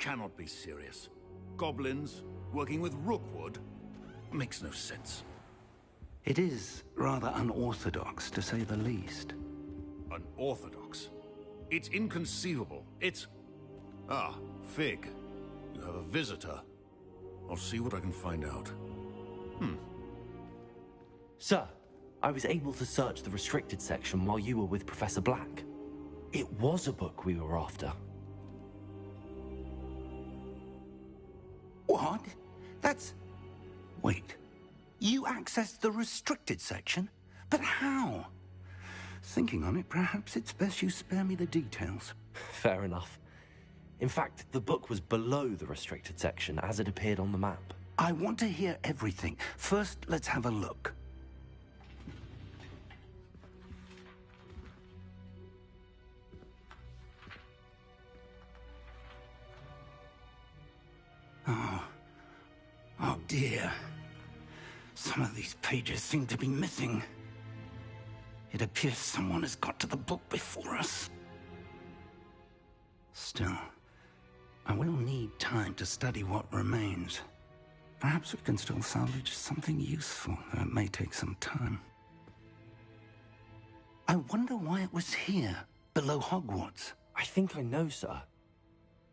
cannot be serious. Goblins working with Rookwood makes no sense. It is rather unorthodox, to say the least. Unorthodox? It's inconceivable. It's... Ah, Fig. You have a visitor. I'll see what I can find out. Sir, I was able to search the restricted section while you were with Professor Black. It was a book we were after. What? That's... Wait. You accessed the restricted section? But how? Thinking on it, perhaps it's best you spare me the details. Fair enough. In fact, the book was below the restricted section as it appeared on the map. I want to hear everything. First, let's have a look. Oh dear. Some of these pages seem to be missing. It appears someone has got to the book before us. Still, I will need time to study what remains. Perhaps we can still salvage something useful, though it may take some time. I wonder why it was here, below Hogwarts. I think I know, sir.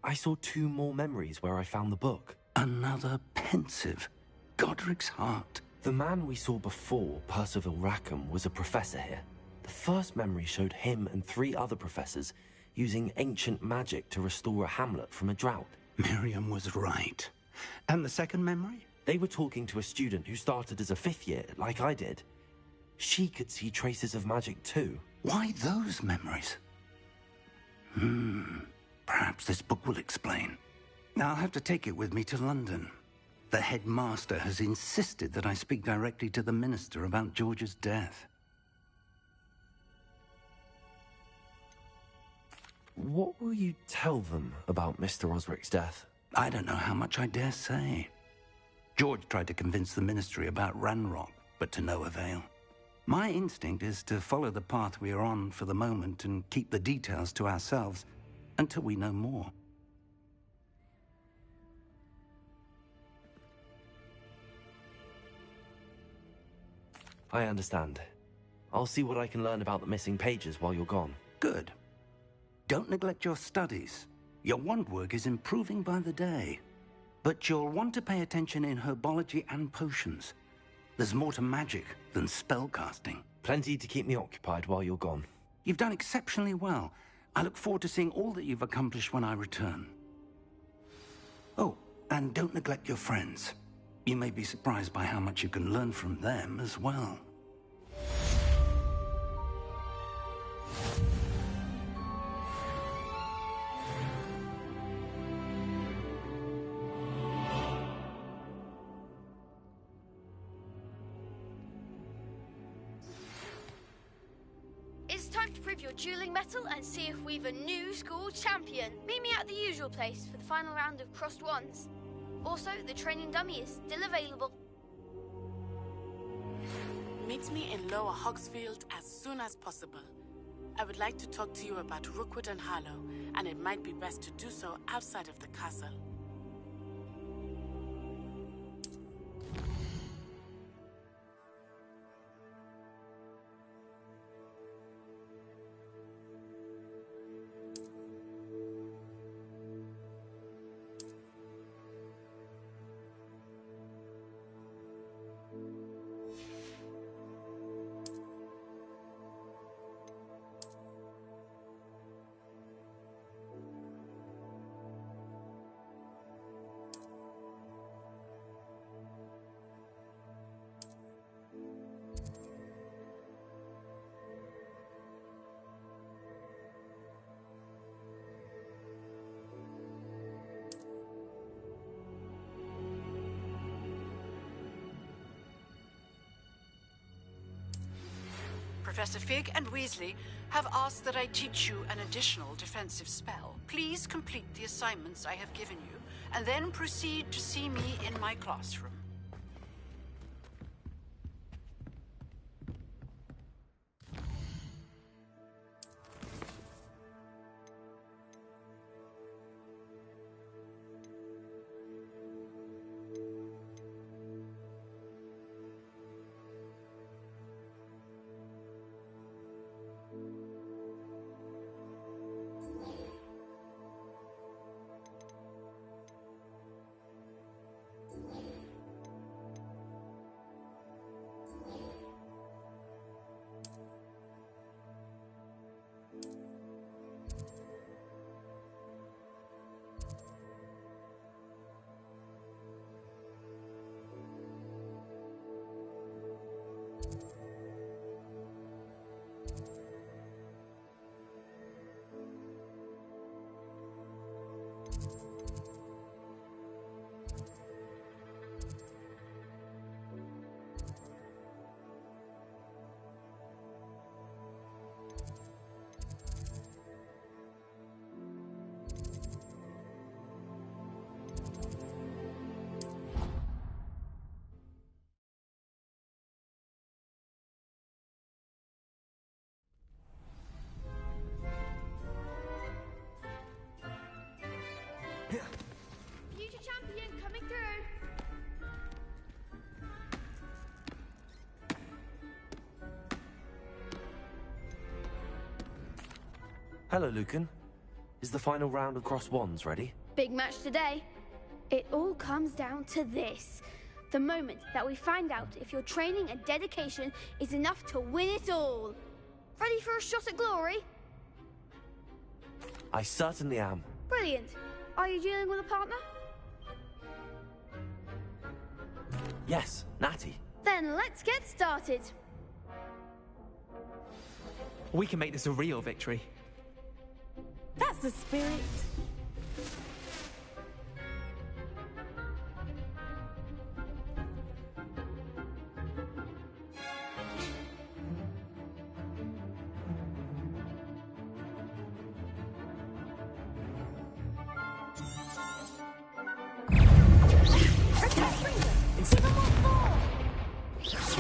I saw 2 more memories where I found the book. Another pensive. Godric's heart. The man we saw before, Percival Rackham, was a professor here. The first memory showed him and 3 other professors using ancient magic to restore a hamlet from a drought. Miriam was right. And the second memory? They were talking to a student who started as a 5th year, like I did. She could see traces of magic too. Why those memories? Perhaps this book will explain. I'll have to take it with me to London. The headmaster has insisted that I speak directly to the minister about George's death. What will you tell them about Mr. Osric's death? I don't know how much I dare say. George tried to convince the ministry about Ranrock, but to no avail. My instinct is to follow the path we are on for the moment and keep the details to ourselves until we know more. I understand. I'll see what I can learn about the missing pages while you're gone. Good. Don't neglect your studies. Your wand work is improving by the day. But you'll want to pay attention in herbology and potions. There's more to magic than spellcasting. Plenty to keep me occupied while you're gone. You've done exceptionally well. I look forward to seeing all that you've accomplished when I return. Oh, and don't neglect your friends. You may be surprised by how much you can learn from them as well. It's time to prove your dueling mettle and see if we've a new school champion. Meet me at the usual place for the final round of crossed wands. Also, the training dummy is still available. Meet me in Lower Hogsfield as soon as possible. I would like to talk to you about Rookwood and Harlow, and it might be best to do so outside of the castle. Professor Fig and Weasley have asked that I teach you an additional defensive spell. Please complete the assignments I have given you, and then proceed to see me in my classroom. Hello, Lucan. Is the final round of Cross Wands ready? Big match today. It all comes down to this. The moment that we find out if your training and dedication is enough to win it all. Ready for a shot at glory? I certainly am. Brilliant. Are you dealing with a partner? Yes, Natty. Then let's get started. We can make this a real victory. That's the spirit.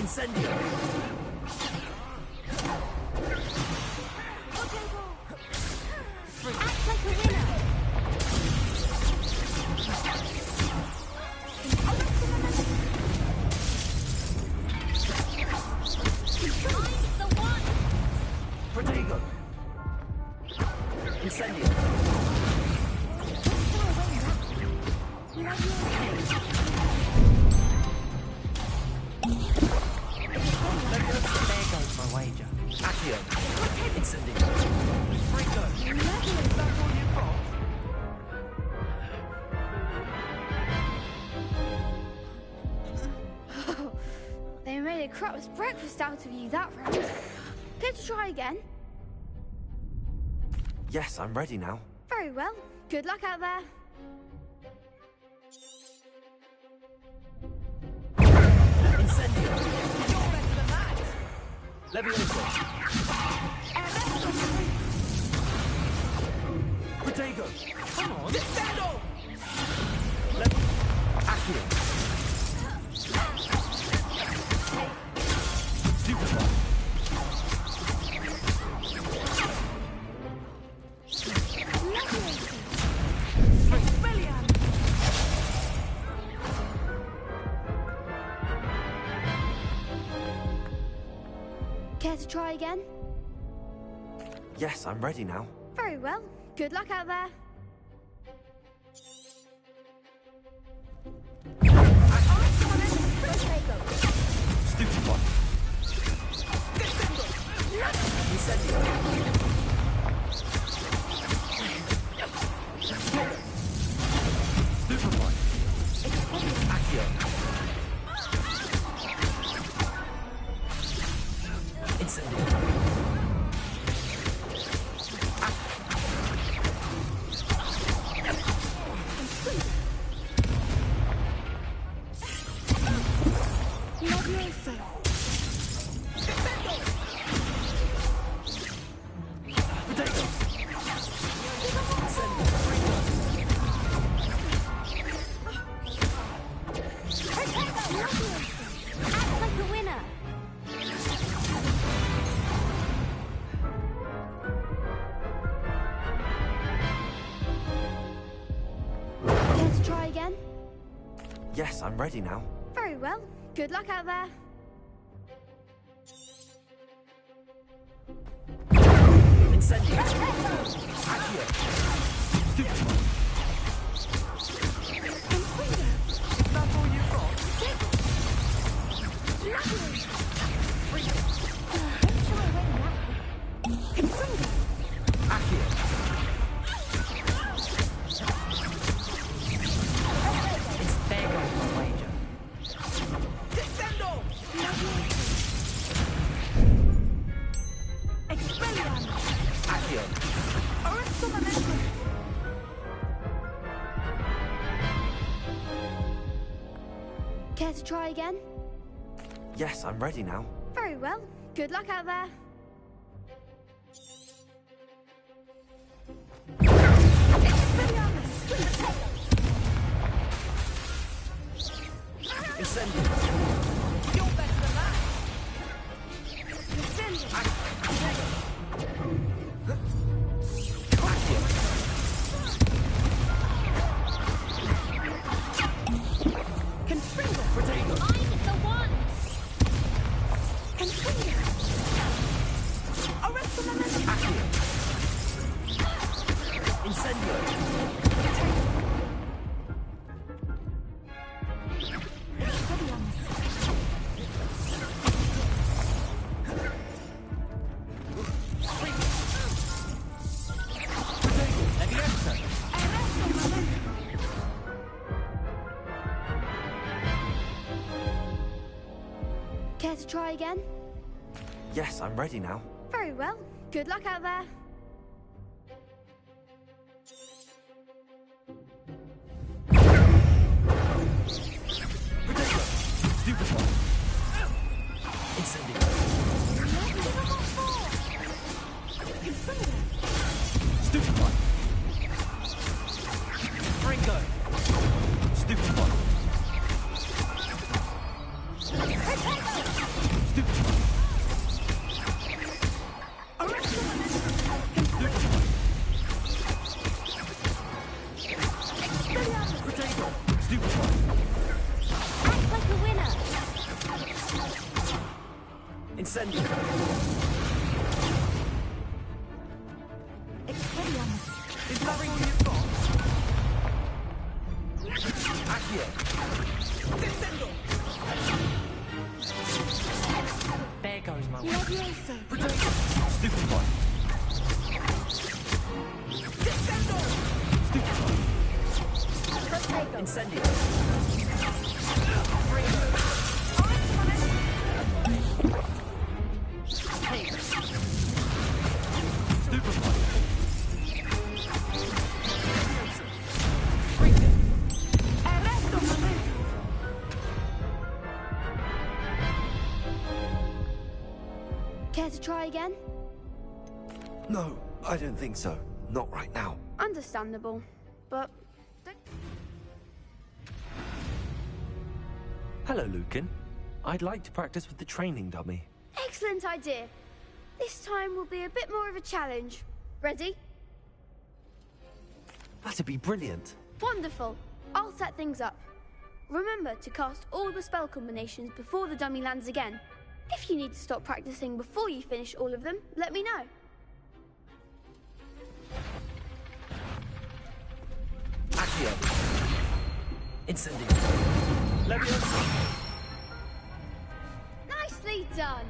Incendio! Act like a winner. I'm the one. Protego! Incendio! There goes my wager. Accio! Incendio! Frigo! That's all you've got? They made a crap's breakfast out of you that round. Care to try again? Yes, I'm ready now. Very well. Good luck out there. Incendio! Levioso! Protego! Come on. Descendo! Accio! Stupefy! Care to try again? Yes, I'm ready now. Very well. Good luck out there. Stupefy! Incendio! Stupefy! Accio! Incendio! Act like a winner. Care to try again? Yes, I'm ready now. Very well. Good luck out there. Incendio! Accio! Stupefy! That's all you've got? Accio! There goes my wager. Descendo! Accio! Care to try again? Yes, I'm ready now. Very well. Good luck out there. Incendio! You're better than that. Protego! I'm the one. Accio! Care to try again? Yes, I'm ready now. Very well. Good luck out there. Stupid one. Incendio. Stupid one. Ringo. Stupid one. Stupid one. Stupid one. Act like a winner. Incendio. Expelliarmus. Is that all you've got? Accio. Descendo! There goes my way. Levioso. Stupid one. Descendo! Stupid one. Protego. Incendio. Stupid one. Arresto momento. Care to try again? No, I don't think so. Not right now. Understandable. But don't... Hello, Lucan. I'd like to practice with the training dummy. Excellent idea. This time will be a bit more of a challenge. Ready? That'd be brilliant. Wonderful. I'll set things up. Remember to cast all the spell combinations before the dummy lands again. If you need to stop practicing before you finish all of them, let me know. Accio. Incendio. Levioso. Nicely done.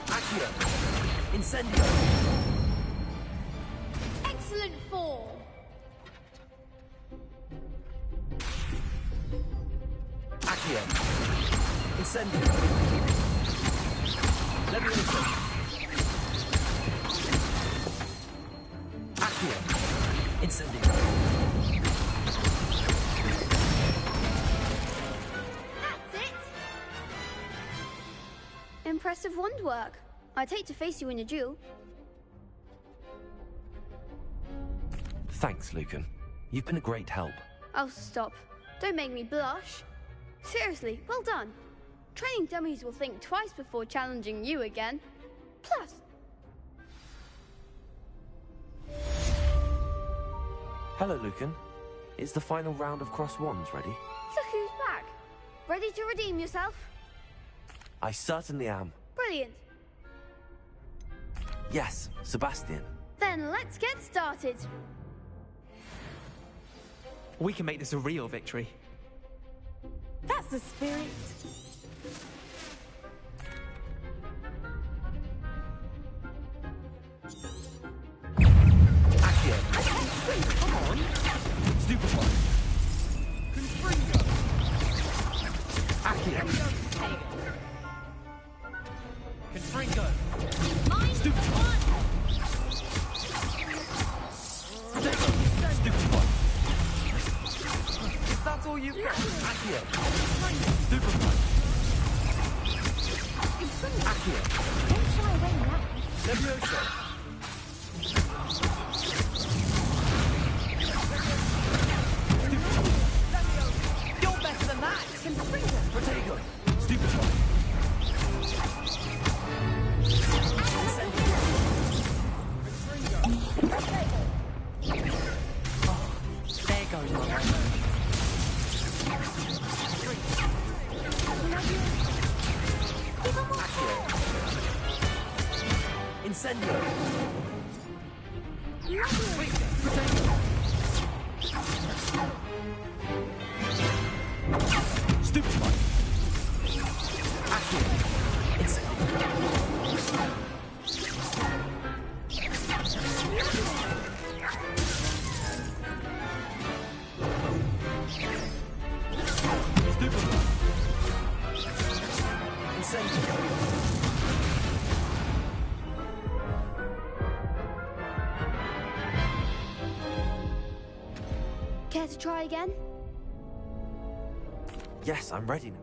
Accio. Incendio. Excellent form. Accio. Incendio. Levioso. Accio. Incendio. That's it. Impressive wand work. I'd hate to face you in a duel. Thanks, Lucan. You've been a great help. Oh, stop. Don't make me blush. Seriously, well done. Training dummies will think twice before challenging you again. Plus... Hello, Lucan. Is the final round of cross wands ready? Look who's back. Ready to redeem yourself? I certainly am. Brilliant. Yes, Sebastian. Then let's get started. We can make this a real victory. That's the spirit. Accio. Come on! Stupid one. Confringo! Accio. Confringo! Stupid one. Stupid one. Is that all you've got? Accio. Stupid one. Accio. Don't shy away now. Levioso. You're better than that! Protego. Stupid one. There goes my way. Incendio! Stupefy! Accio! Incendio! Care to try again? Yes, I'm ready now.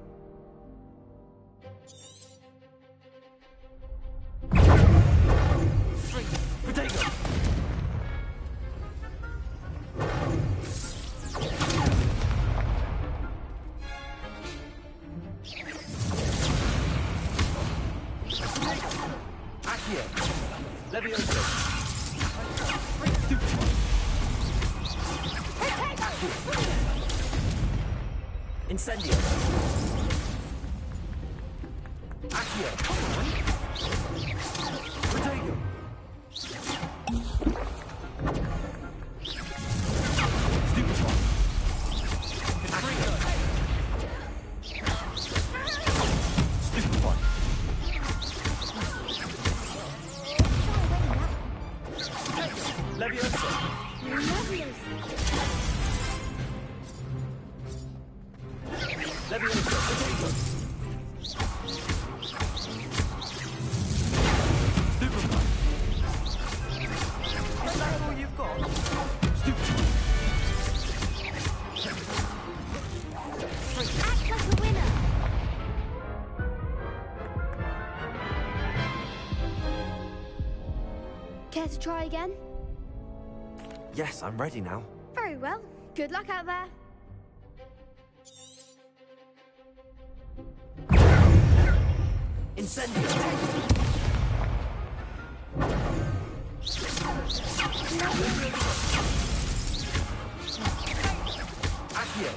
Potato! Accio! Levioso! Incendio! Accio! Potato! Stupefy! Accio! Stupefy! Levioso! Levioso! Potato! Stupefy! Is that all you've got? Stupefy! Act like a winner! Care to try again? Yes, I'm ready now. Very well. Good luck out there. Incendio! Accio!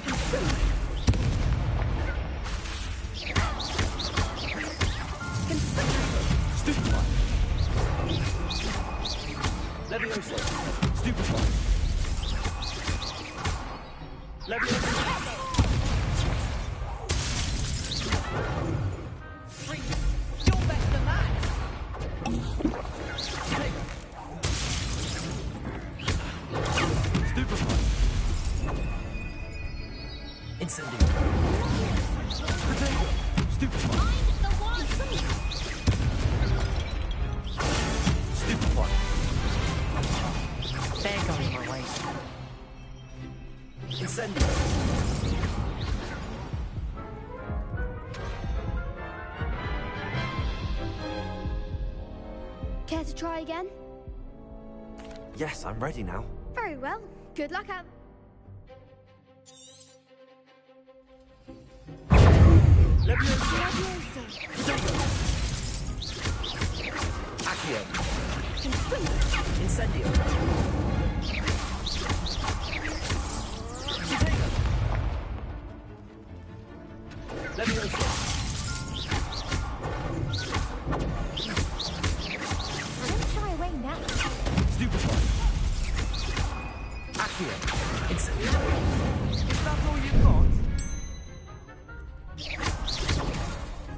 Stupefy! Levioso! Stupefy! Levioso! You're better than that! Stupefy! Incendio! Potato! Stupefy! Stupefy! There goes my way. Incendio! Care to try again? Yes, I'm ready now. Very well. Good luck out. Levioso! Potato! Accio! Incendio! Potato! Levioso! Don't shy away now. Stupefy! Accio! Incendio! Is that all you've got?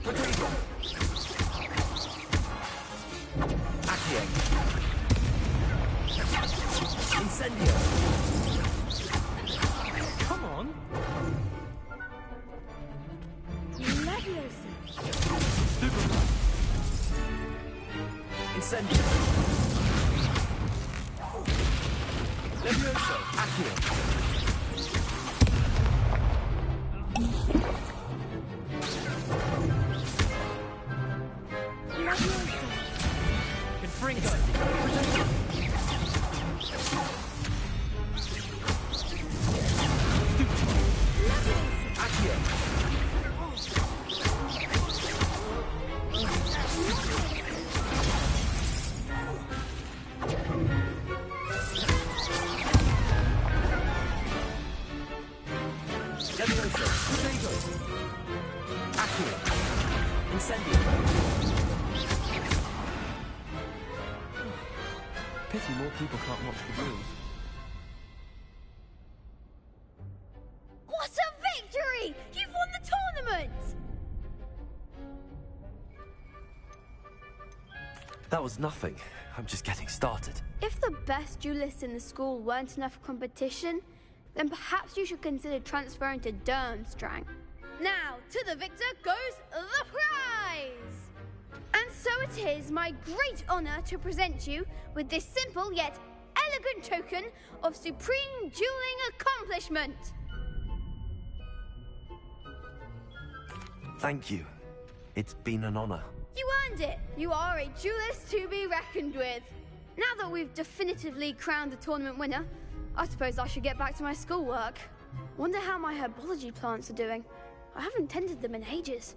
Potato! Accio! Incendio! Come on. Leviosa. Stupefy! Incendio! Levioso! Accio! Confringo. Accio! Levioso! Potato! Accio! Incendio! Pity more people can't watch the drills. What a victory! You've won the tournament! That was nothing. I'm just getting started. If the best duelists in the school weren't enough for competition, then perhaps you should consider transferring to Durmstrang. Now, to the victor goes the prize! And so it is my great honor to present you with this simple yet elegant token of supreme dueling accomplishment. Thank you. It's been an honor. You earned it. You are a duelist to be reckoned with. Now that we've definitively crowned the tournament winner, I suppose I should get back to my schoolwork. Wonder how my herbology plants are doing. I haven't tended them in ages.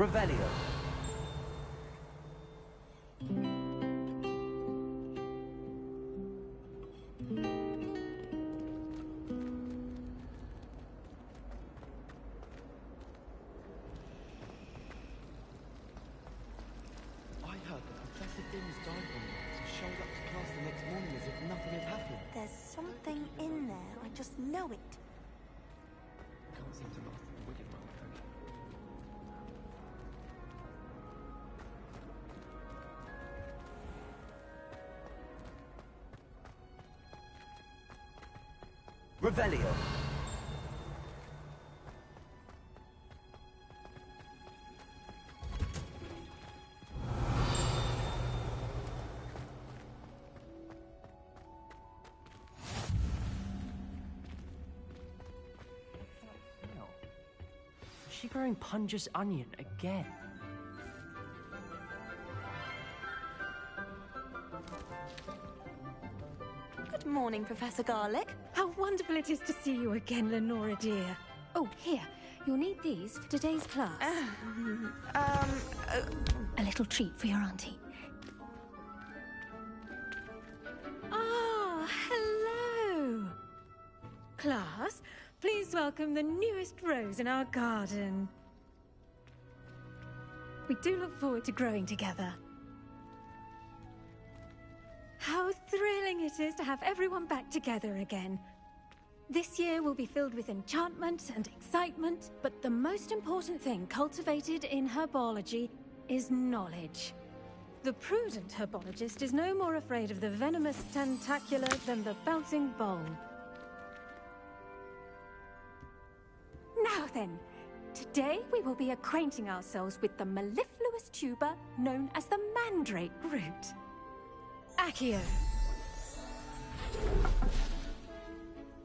Revelio. There's something in there. I just know it. Can't seem to master the wicked one, Revelio. Is she growing Punja's onion again? Good morning, Professor Garlic. How wonderful it is to see you again, Lenora dear. Oh, here. You'll need these for today's class. A little treat for your auntie. Ah, hello. Class, please welcome the newest rose in our garden. We do look forward to growing together. How thrilling it is to have everyone back together again. This year will be filled with enchantment and excitement, but the most important thing cultivated in herbology is knowledge. The prudent herbologist is no more afraid of the venomous tentacula than the bouncing bulb. Now then, today we will be acquainting ourselves with the mellifluous tuber known as the mandrake root. Accio.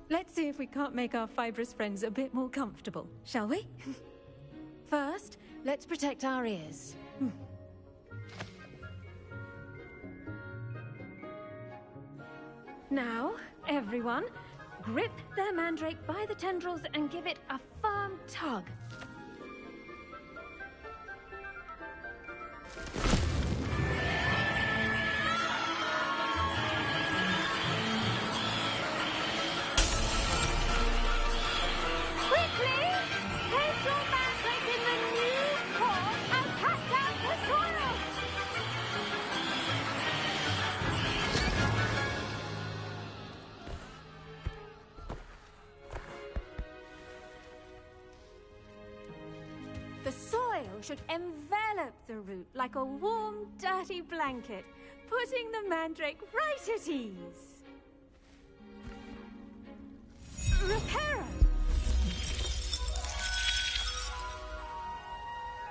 Let's see if we can't make our fibrous friends a bit more comfortable, shall we? First, let's protect our ears. Now, everyone, grip their mandrake by the tendrils and give it a firm tug. Quickly! Place your mandrake in the new pot and cut down the soil! The soil should envelop the root like a warm, dirty blanket, putting the mandrake right at ease. Reparo!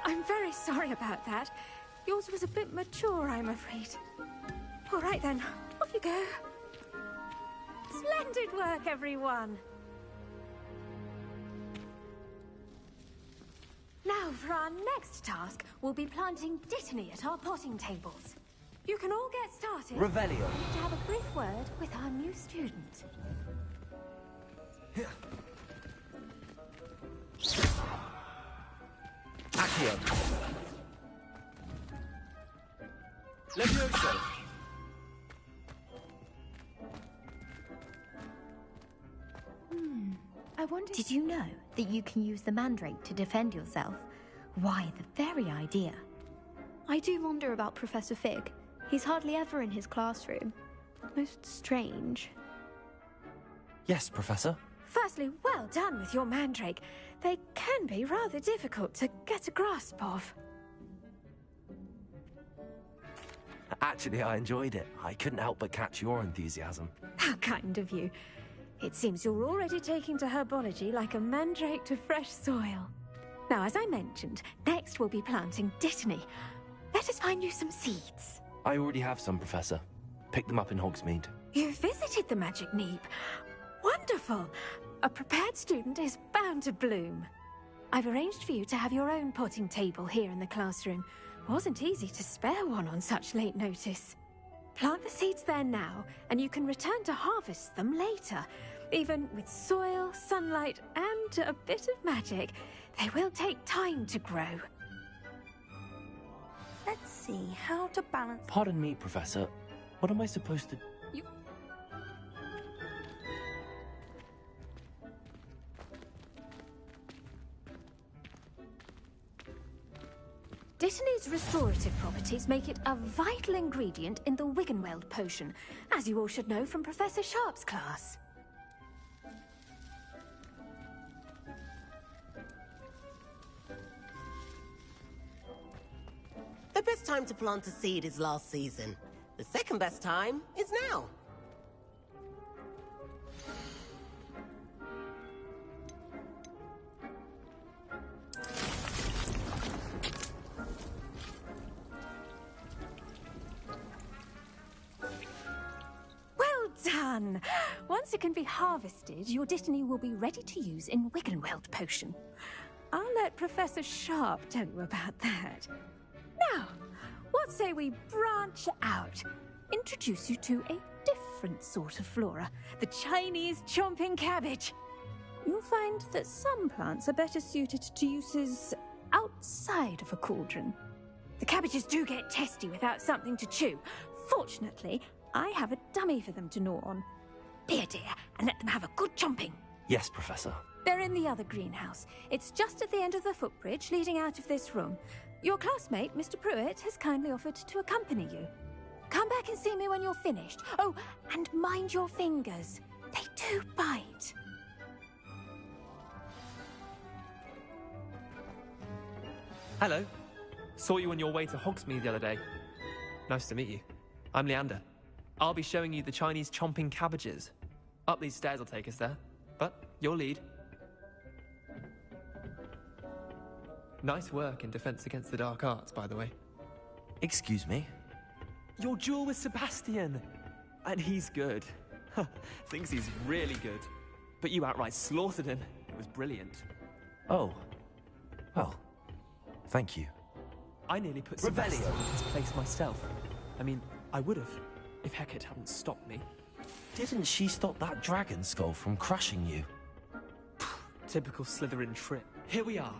I'm very sorry about that. Yours was a bit mature, I'm afraid. All right then, off you go. Splendid work, everyone. Now, for our next task, we'll be planting dittany at our potting tables. You can all get started. Revelio. We need to have a brief word with our new student. Accio. Levioso. I wonder... Did you know that you can use the mandrake to defend yourself? Why, the very idea. I do wonder about Professor Fig. He's hardly ever in his classroom. Most strange. Yes, Professor. Firstly, well done with your mandrake. They can be rather difficult to get a grasp of. Actually, I enjoyed it. I couldn't help but catch your enthusiasm. How kind of you. It seems you're already taking to herbology like a mandrake to fresh soil. Now, as I mentioned, next we'll be planting dittany. Let us find you some seeds. I already have some, Professor. Picked them up in Hogsmeade. You visited the Magic Neep. Wonderful! A prepared student is bound to bloom. I've arranged for you to have your own potting table here in the classroom. Wasn't easy to spare one on such late notice. Plant the seeds there now, and you can return to harvest them later. Even with soil, sunlight, and a bit of magic, they will take time to grow. Let's see, how to balance... Pardon me, Professor. What am I supposed to... Dittany's restorative properties make it a vital ingredient in the Wiggenweld potion, as you all should know from Professor Sharp's class. The best time to plant a seed is last season. The second best time is now. Well done! Once it can be harvested, your Dittany will be ready to use in Wiggenweld potion. I'll let Professor Sharp tell you about that. Now, what say we branch out? Introduce you to a different sort of flora, the Chinese chomping cabbage. You'll find that some plants are better suited to uses outside of a cauldron. The cabbages do get testy without something to chew. Fortunately, I have a dummy for them to gnaw on. Be a dear and let them have a good chomping. Yes, Professor. They're in the other greenhouse. It's just at the end of the footbridge leading out of this room. Your classmate, Mr. Pruitt, has kindly offered to accompany you. Come back and see me when you're finished. Oh, and mind your fingers. They do bite. Hello. Saw you on your way to Hogsmeade the other day. Nice to meet you. I'm Leander. I'll be showing you the Chinese chomping cabbages. Up these stairs will take us there. But your lead. Nice work in Defense Against the Dark Arts, by the way. Excuse me? Your duel with Sebastian! And he's good. Thinks he's really good. But you outright slaughtered him. It was brilliant. Oh. Well, thank you. I nearly put Sebastian in his place myself. I mean, I would have, if Hecate hadn't stopped me. Didn't she stop that dragon skull from crushing you? Typical Slytherin trip. Here we are.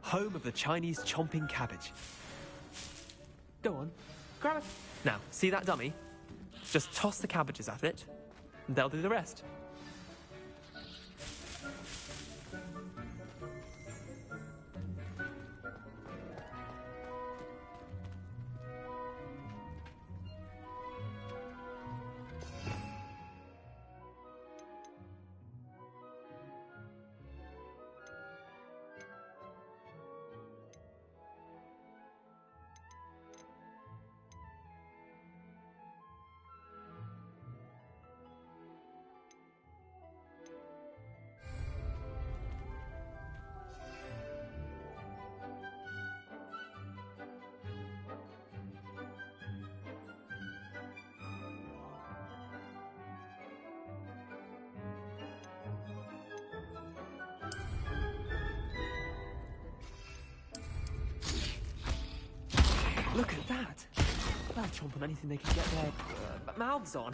Home of the Chinese chomping cabbage. Go on, grab it. Now, see that dummy? Just toss the cabbages at it, and they'll do the rest. Look at that! They'll chomp on anything they can get their mouths on.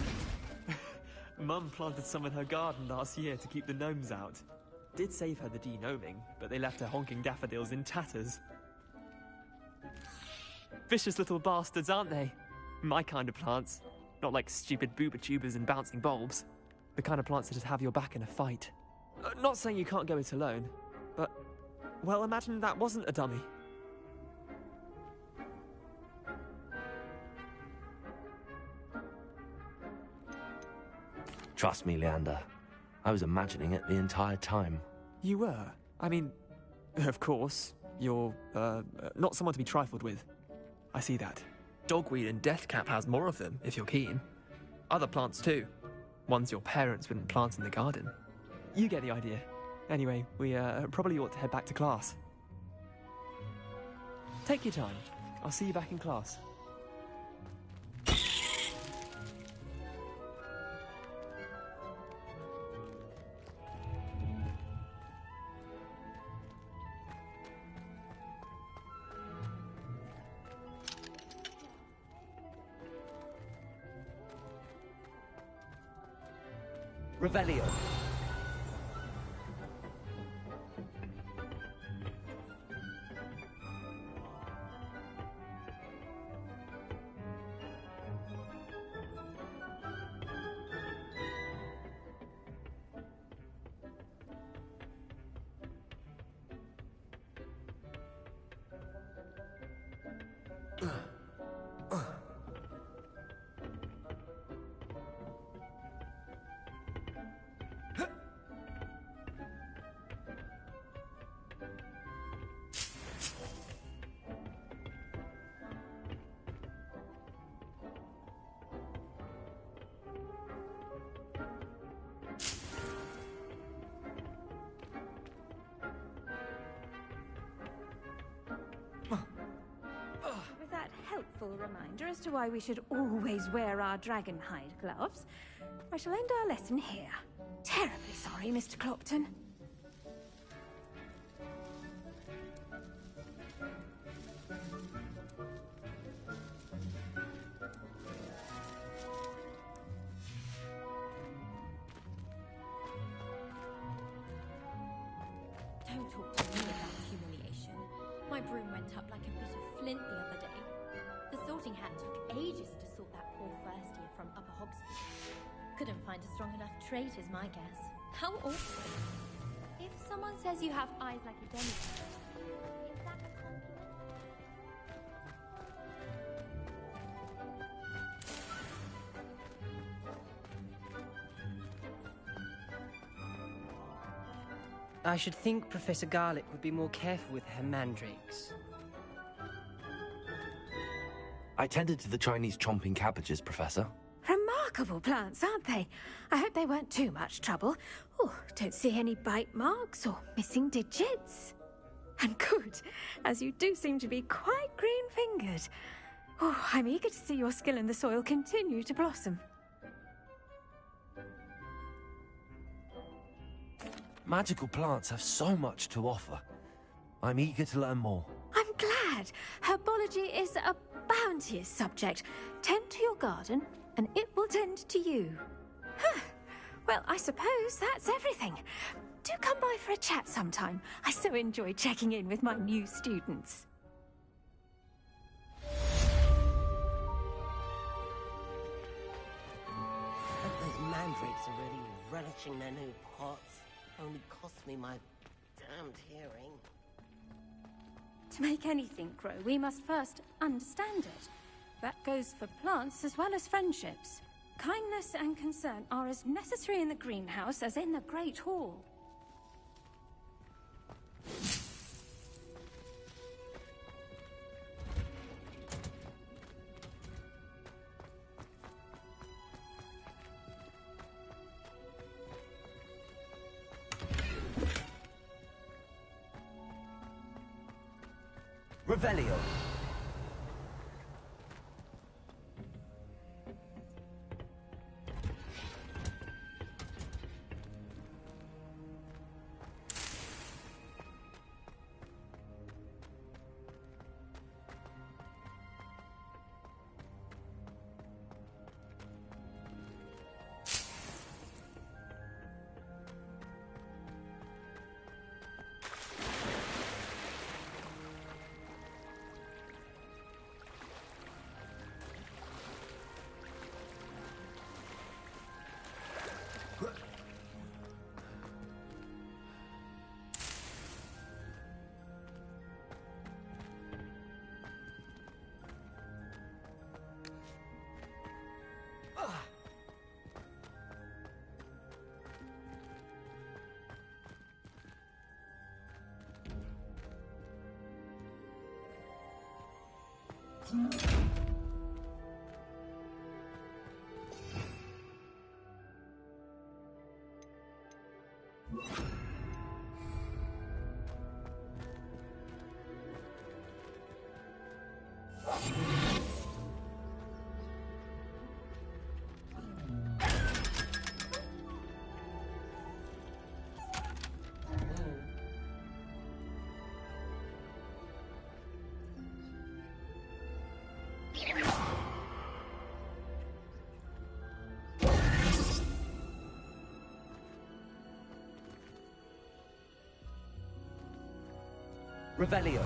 Mum planted some in her garden last year to keep the gnomes out. Did save her the de-gnoming, but they left her honking daffodils in tatters. Vicious little bastards, aren't they? My kind of plants. Not like stupid booba tubers and bouncing bulbs. The kind of plants that just have your back in a fight. Not saying you can't go it alone, but... well, imagine that wasn't a dummy. Trust me, Leander. I was imagining it the entire time. You were? I mean, of course, you're, not someone to be trifled with. I see that. Dogweed and Deathcap has more of them, if you're keen. Other plants too. Ones your parents wouldn't plant in the garden. You get the idea. Anyway, we, probably ought to head back to class. Take your time. I'll see you back in class. Revelio. useful reminder as to why we should always wear our dragonhide gloves, I shall end our lesson here. Terribly sorry, Mr. Clopton. Don't talk to me about humiliation. My broom went up like a bit of flint the other day. The sorting hat took ages to sort that poor first year from Upper Hogsfield. Couldn't find a strong enough trait is my guess. How awkward. If someone says you have eyes like a demigod, is that a compliment? I should think Professor Garlick would be more careful with her mandrakes. I tended to the Chinese chomping cabbages, Professor. Remarkable plants, aren't they? I hope they weren't too much trouble. Oh, don't see any bite marks or missing digits. And good, as you do seem to be quite green-fingered. Oh, I'm eager to see your skill in the soil continue to blossom. Magical plants have so much to offer. I'm eager to learn more. I'm glad. Herbology is a bounteous subject. Tend to your garden, and it will tend to you. Huh. Well, I suppose that's everything. Do come by for a chat sometime. I so enjoy checking in with my new students. Those mandrakes are really relishing their new pots. Only cost me my damned hearing. To make anything grow, we must first understand it. That goes for plants as well as friendships. Kindness and concern are as necessary in the greenhouse as in the Great Hall. Revelio. Revelio.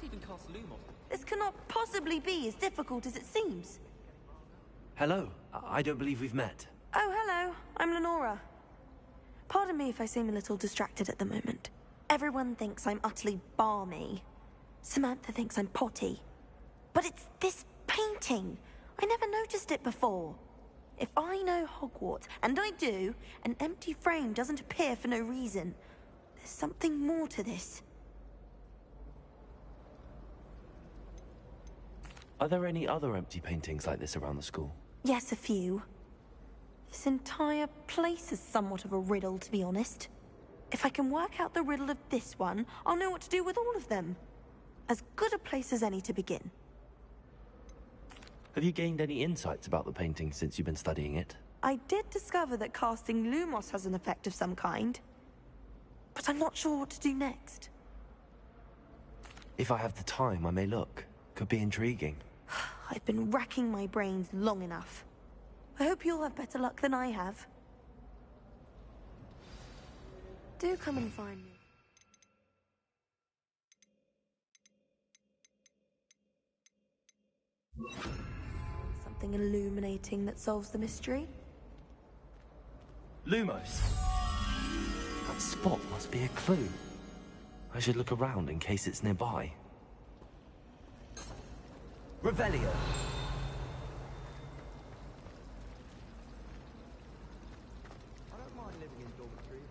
can't even cast Lumos. This cannot possibly be as difficult as it seems. Hello. I don't believe we've met. Oh, hello. I'm Lenora. Pardon me if I seem a little distracted at the moment. Everyone thinks I'm utterly balmy. Samantha thinks I'm potty. But it's this painting. I never noticed it before. If I know Hogwarts, and I do, an empty frame doesn't appear for no reason. There's something more to this. Are there any other empty paintings like this around the school? Yes, a few. This entire place is somewhat of a riddle, to be honest. If I can work out the riddle of this one, I'll know what to do with all of them. As good a place as any to begin. Have you gained any insights about the painting since you've been studying it? I did discover that casting Lumos has an effect of some kind. But I'm not sure what to do next. If I have the time, I may look. Could be intriguing. I've been racking my brains long enough. I hope you'll have better luck than I have. Do come and find me. Something illuminating that solves the mystery? Lumos! That spot must be a clue. I should look around in case it's nearby. Revelio! I don't mind living in dormitories.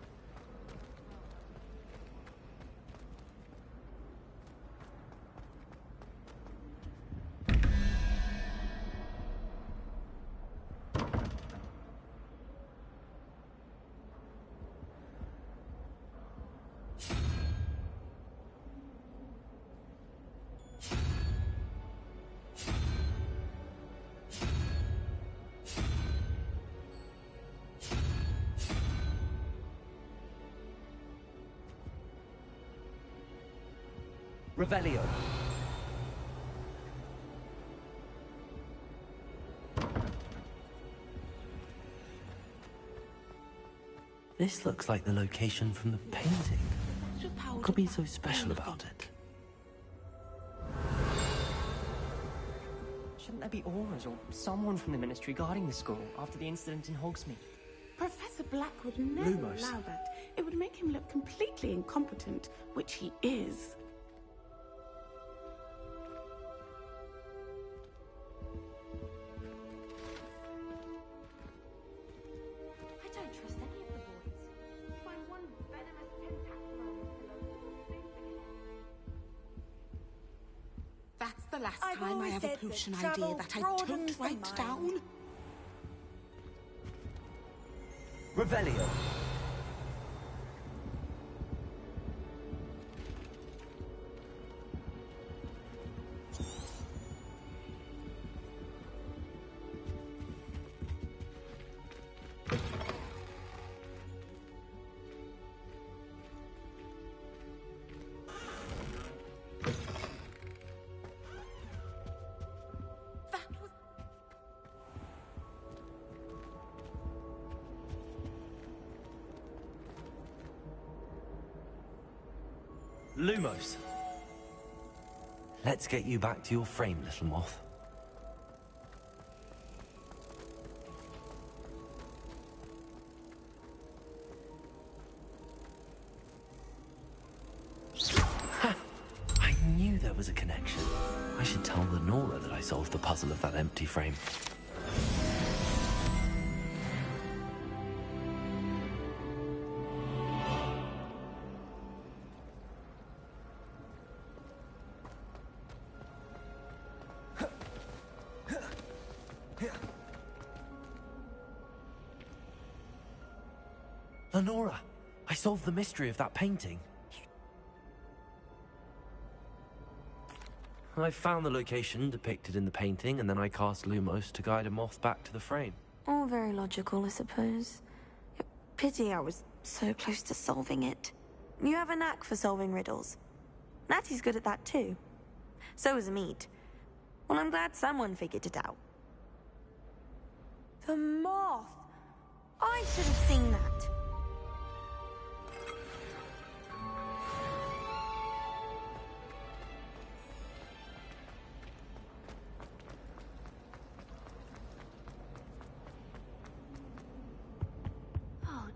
Revelio! This looks like the location from the painting. What could be so special about it? Shouldn't there be auras or someone from the Ministry guarding the school after the incident in Hogsmeade? Professor Black would never Lumos. allow that. It would make him look completely incompetent, which he is. I don't trust any of the boys. Find one venomous tentacle on this pillow. That's the last I've time I always have a said that potion travel idea that I broadens don't the write mind. down. Revelio! Lumos! Let's get you back to your frame, little moth. Ha! I knew there was a connection. I should tell Lenora that I solved the puzzle of that empty frame. Lenora, I solved the mystery of that painting. I found the location depicted in the painting, and then I cast Lumos to guide a moth back to the frame. All very logical, I suppose. Pity I was so close to solving it. You have a knack for solving riddles. Natty's good at that too. So is Mead. Well, I'm glad someone figured it out. The moth! I should have seen that.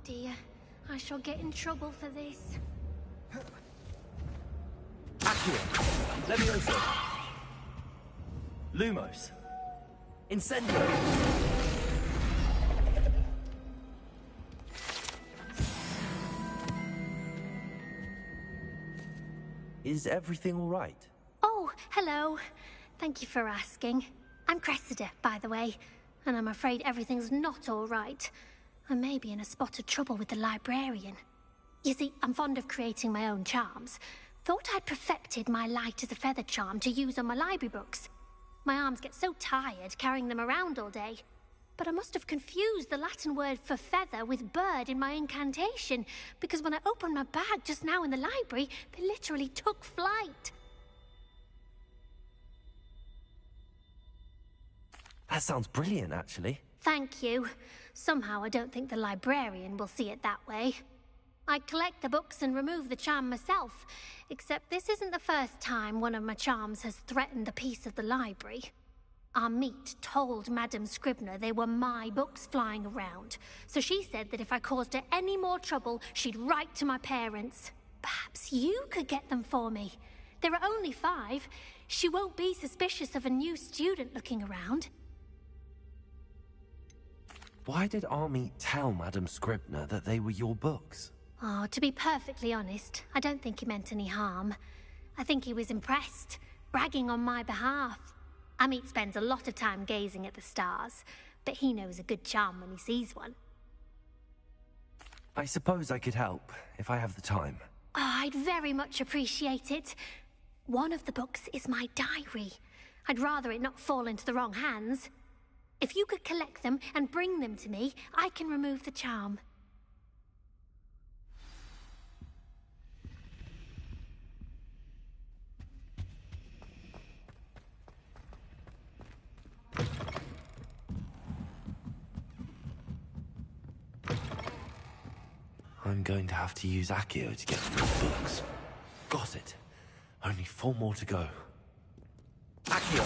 dear. I shall get in trouble for this. Accio! Levioso! Lumos! Incendio! Is everything all right? Oh, hello. Thank you for asking. I'm Cressida, by the way, and I'm afraid everything's not all right. I may be in a spot of trouble with the librarian. You see, I'm fond of creating my own charms. Thought I'd perfected my light as a feather charm to use on my library books. My arms get so tired carrying them around all day. But I must have confused the Latin word for feather with bird in my incantation, because when I opened my bag just now in the library, they literally took flight. That sounds brilliant, actually. Thank you. Somehow I don't think the librarian will see it that way. I collect the books and remove the charm myself, except this isn't the first time one of my charms has threatened the peace of the library. Our meet told Madame Scribner they were my books flying around, so she said that if I caused her any more trouble, she'd write to my parents. Perhaps you could get them for me. There are only 5. She won't be suspicious of a new student looking around. Why did Army tell Madame Scribner that they were your books? Oh, to be perfectly honest, I don't think he meant any harm. I think he was impressed, bragging on my behalf. Amit spends a lot of time gazing at the stars, but he knows a good charm when he sees one. I suppose I could help, if I have the time. Oh, I'd very much appreciate it. One of the books is my diary. I'd rather it not fall into the wrong hands. If you could collect them and bring them to me, I can remove the charm. I'm going to have to use Accio to get through the books. Got it. Only 4 more to go. Accio!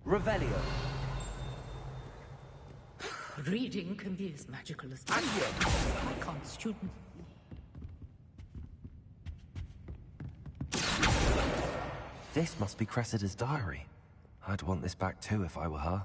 Revelio! Reading can be as magical as Accio! I can't student. This must be Cressida's diary. I'd want this back too if I were her.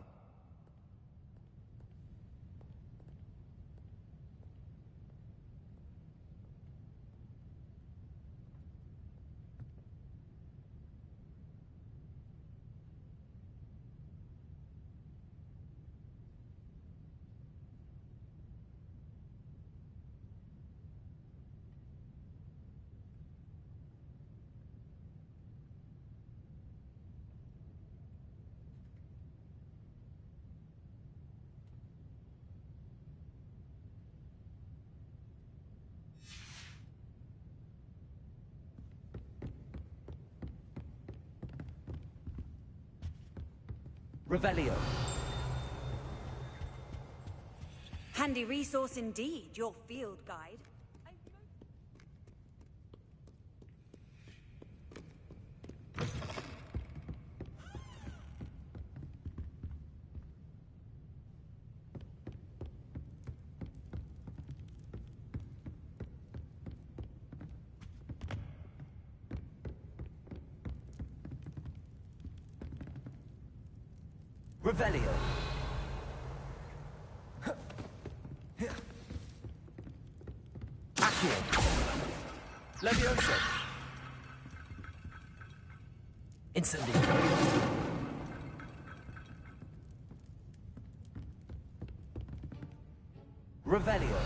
Revelio. Handy resource indeed, your field guide. Revelio. Accio. Levioso. Incendio. Revelio.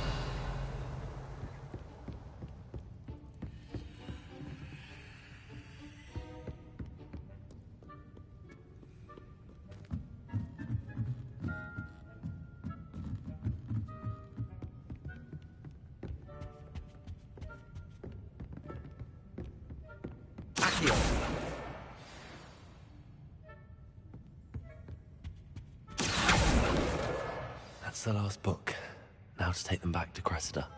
Accio. That's the last book. Now to take them back to Cressida.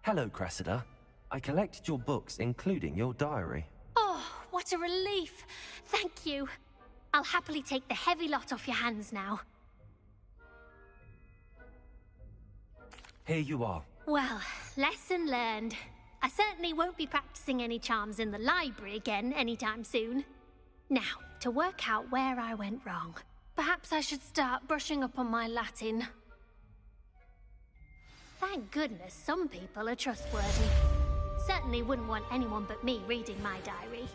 Hello, Cressida. I collected your books, including your diary. Oh, what a relief. Thank you. I'll happily take the heavy lot off your hands now. Here you are. Well, lesson learned. I certainly won't be practicing any charms in the library again anytime soon. Now, to work out where I went wrong. Perhaps I should start brushing up on my Latin. Thank goodness some people are trustworthy. Certainly wouldn't want anyone but me reading my diary.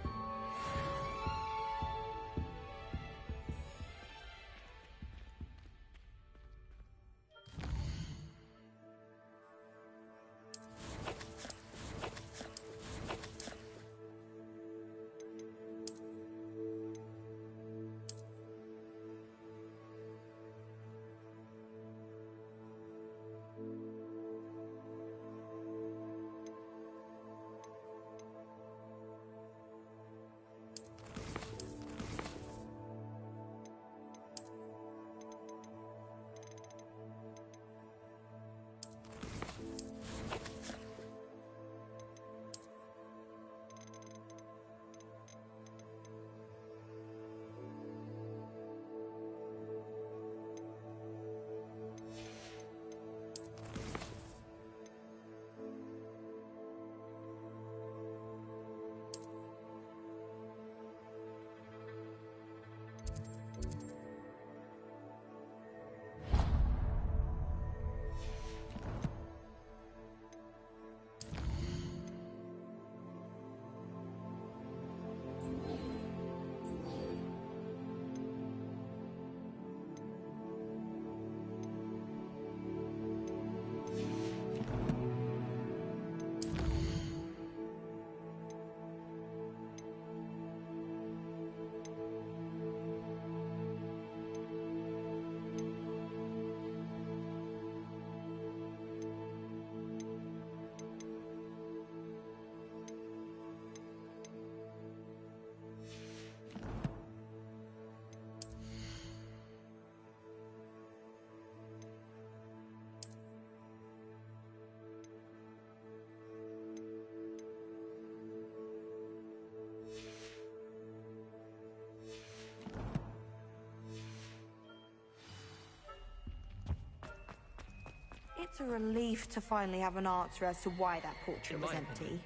It's a relief to finally have an answer as to why that portrait was empty.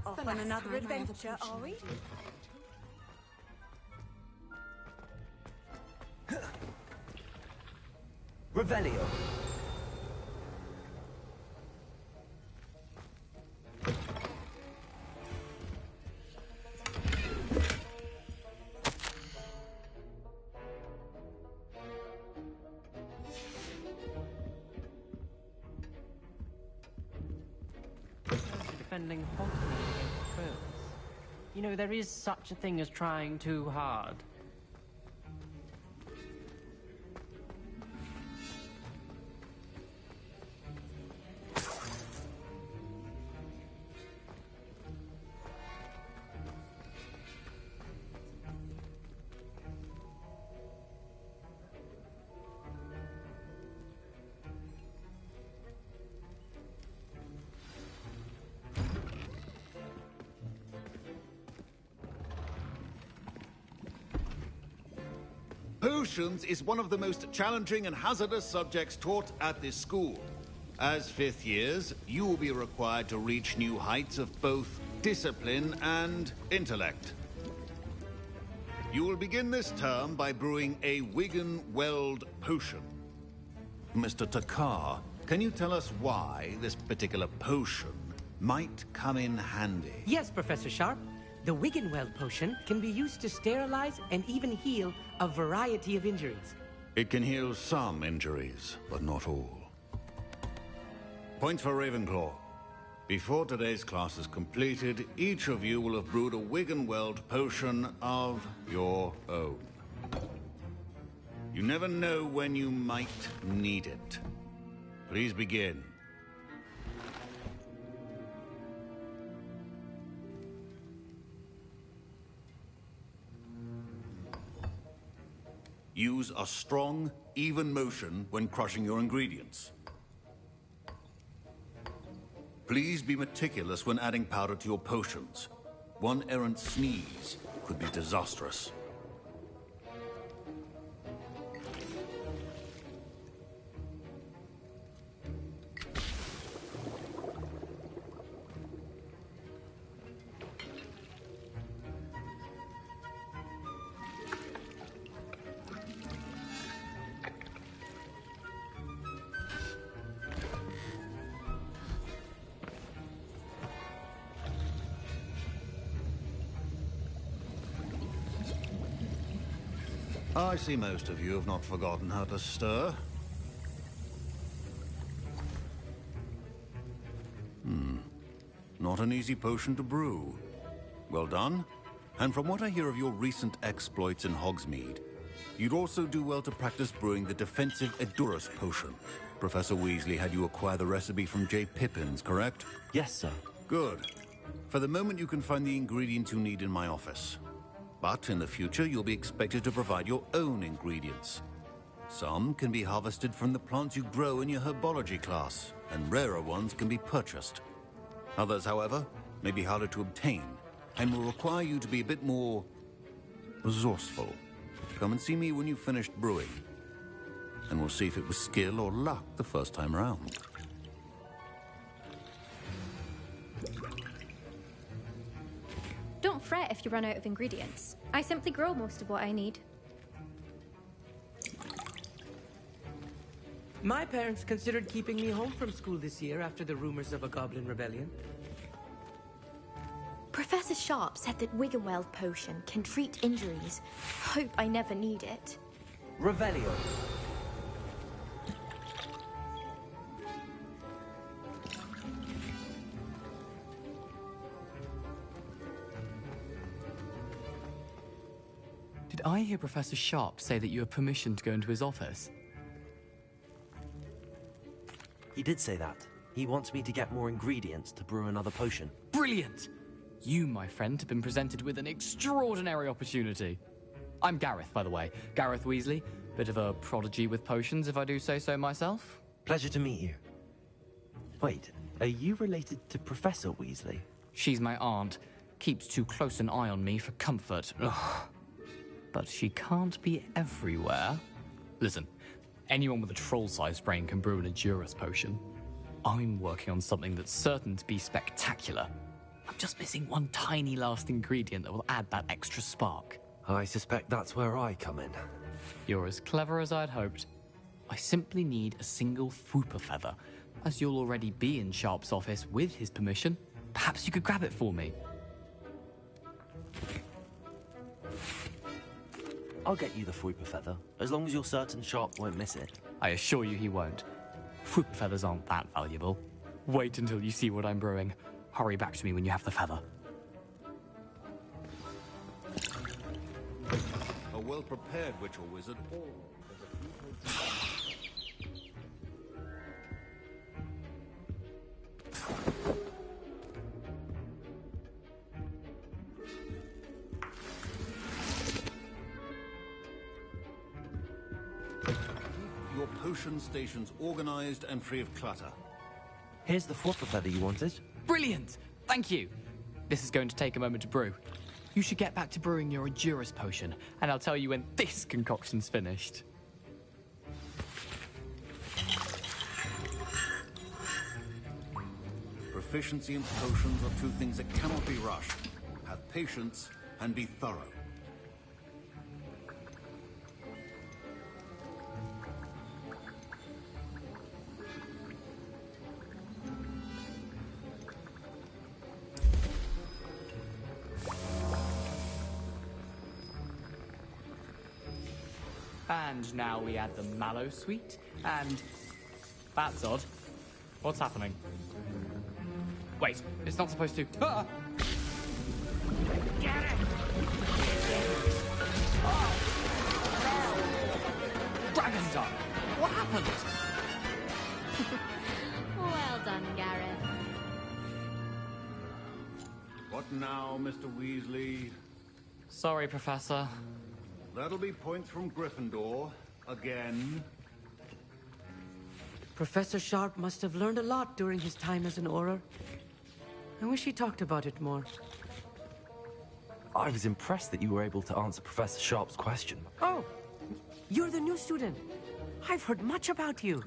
Off on another adventure, are we? Revelio. Defending Hogsmeade against trolls. You know, there is such a thing as trying too hard. Potions is one of the most challenging and hazardous subjects taught at this school. As fifth years, you will be required to reach new heights of both discipline and intellect. You will begin this term by brewing a Wigan-Weld potion. Mr. Takar, can you tell us why this particular potion might come in handy? Yes, Professor Sharp. The Wigan-Weld potion can be used to sterilize and even heal a variety of injuries. It can heal some injuries, but not all. Point for Ravenclaw. Before today's class is completed, each of you will have brewed a Wigan-Weld potion of your own. You never know when you might need it. Please begin. Use a strong, even motion when crushing your ingredients. Please be meticulous when adding powder to your potions. One errant sneeze could be disastrous. I see most of you have not forgotten how to stir. Not an easy potion to brew. Well done. And from what I hear of your recent exploits in Hogsmeade, you'd also do well to practice brewing the defensive Edurus potion. Professor Weasley had you acquire the recipe from J. Pippin's, correct? Yes, sir. Good. For the moment, you can find the ingredients you need in my office. But in the future, you'll be expected to provide your own ingredients. Some can be harvested from the plants you grow in your herbology class, and rarer ones can be purchased. Others, however, may be harder to obtain, and will require you to be a bit more resourceful. Come and see me when you've finished brewing, and we'll see if it was skill or luck the first time round. Don't fret if you run out of ingredients. I simply grow most of what I need. My parents considered keeping me home from school this year after the rumors of a goblin rebellion. Professor Sharp said that Wiggenweld potion can treat injuries. Hope I never need it. Revelio. Did I hear Professor Sharp say that you have permission to go into his office? He did say that. He wants me to get more ingredients to brew another potion. Brilliant! You, my friend, have been presented with an extraordinary opportunity. I'm Gareth, by the way. Gareth Weasley. Bit of a prodigy with potions, if I do say so myself. Pleasure to meet you. Wait, are you related to Professor Weasley? She's my aunt. Keeps too close an eye on me for comfort. Ugh. But she can't be everywhere. Listen, anyone with a troll-sized brain can brew an Edurus potion. I'm working on something that's certain to be spectacular. I'm just missing one tiny last ingredient that will add that extra spark. I suspect that's where I come in. You're as clever as I'd hoped. I simply need a single Fwooper feather. As you'll already be in Sharp's office with his permission, perhaps you could grab it for me. I'll get you the Fwooper feather, as long as you're certain Sharp won't miss it. I assure you he won't. Fwooper feathers aren't that valuable. Wait until you see what I'm brewing. Hurry back to me when you have the feather. A well-prepared witch or wizard. Your potion station's organized and free of clutter. Here's the Fwooper feather you wanted. Brilliant! Thank you! This is going to take a moment to brew. You should get back to brewing your Edurus potion, and I'll tell you when this concoction's finished. Proficiency in potions are two things that cannot be rushed. Have patience and be thorough. And now we add the mallow sweet, and... That's odd. What's happening? Wait, it's not supposed to... Ah! Get it! Oh! Dragon Dog! What happened? Well done, Gareth. What now, Mr. Weasley? Sorry, Professor. That'll be points from Gryffindor. Again. Professor Sharp must have learned a lot during his time as an Auror. I wish he talked about it more. I was impressed that you were able to answer Professor Sharp's question. Oh, you're the new student. I've heard much about you.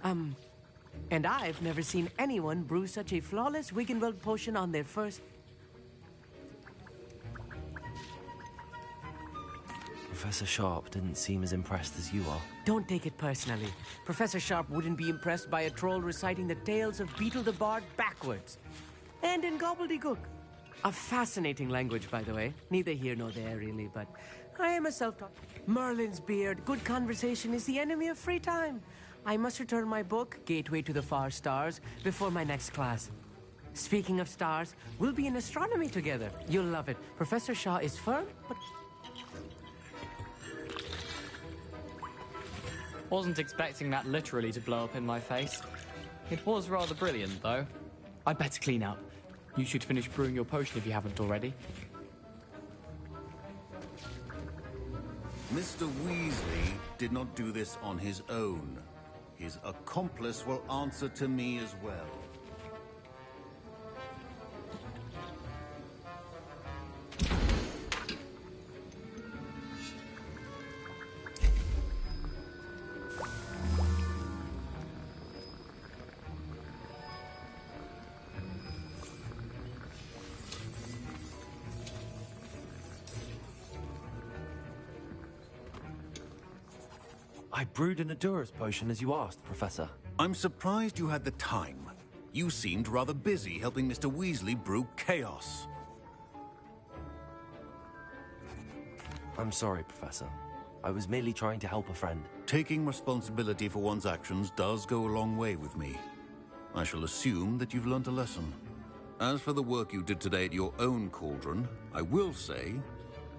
And I've never seen anyone brew such a flawless Wiggenweld potion on their first... Professor Sharp didn't seem as impressed as you are. Don't take it personally. Professor Sharp wouldn't be impressed by a troll reciting the tales of Beetle the Bard backwards. And in gobbledygook. A fascinating language, by the way. Neither here nor there, really, but I am a self-taught... Merlin's beard. Good conversation is the enemy of free time. I must return my book, Gateway to the Far Stars, before my next class. Speaking of stars, we'll be in astronomy together. You'll love it. Professor Shaw is firm, but... Wasn't expecting that literally to blow up in my face. It was rather brilliant, though. I'd better clean up. You should finish brewing your potion if you haven't already. Mr. Weasley did not do this on his own. His accomplice will answer to me as well. I brewed an Adurus potion as you asked, Professor. I'm surprised you had the time. You seemed rather busy helping Mr. Weasley brew chaos. I'm sorry, Professor. I was merely trying to help a friend. Taking responsibility for one's actions does go a long way with me. I shall assume that you've learnt a lesson. As for the work you did today at your own cauldron, I will say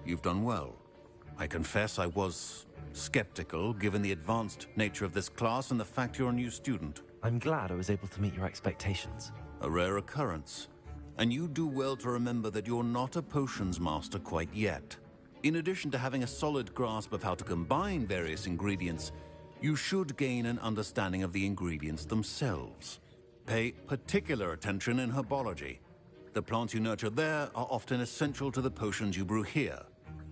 you've done well. I confess I was skeptical, given the advanced nature of this class and the fact you're a new student. I'm glad I was able to meet your expectations. A rare occurrence. And you do well to remember that you're not a potions master quite yet. In addition to having a solid grasp of how to combine various ingredients, you should gain an understanding of the ingredients themselves. Pay particular attention in herbology. The plants you nurture there are often essential to the potions you brew here.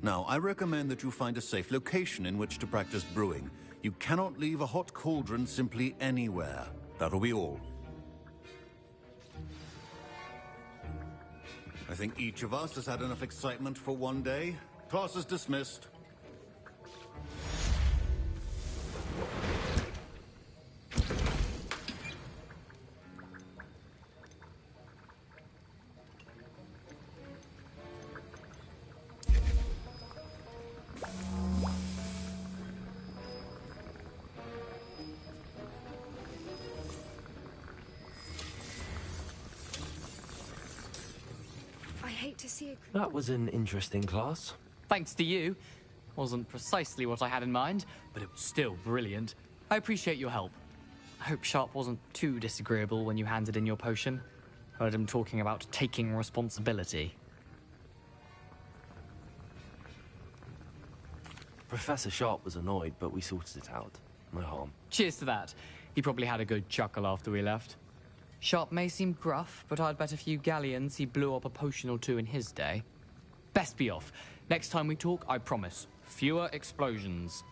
Now, I recommend that you find a safe location in which to practice brewing. You cannot leave a hot cauldron simply anywhere. That'll be all. I think each of us has had enough excitement for one day. Class is dismissed. To see a... That was an interesting class. Thanks to you. Wasn't precisely what I had in mind, but it was still brilliant. I appreciate your help. I hope Sharp wasn't too disagreeable when you handed in your potion. Heard him talking about taking responsibility. Professor Sharp was annoyed, but we sorted it out. No harm. Cheers to that. He probably had a good chuckle after we left. Sharp may seem gruff, but I'd bet a few galleons he blew up a potion or two in his day. Best be off. Next time we talk, I promise, fewer explosions.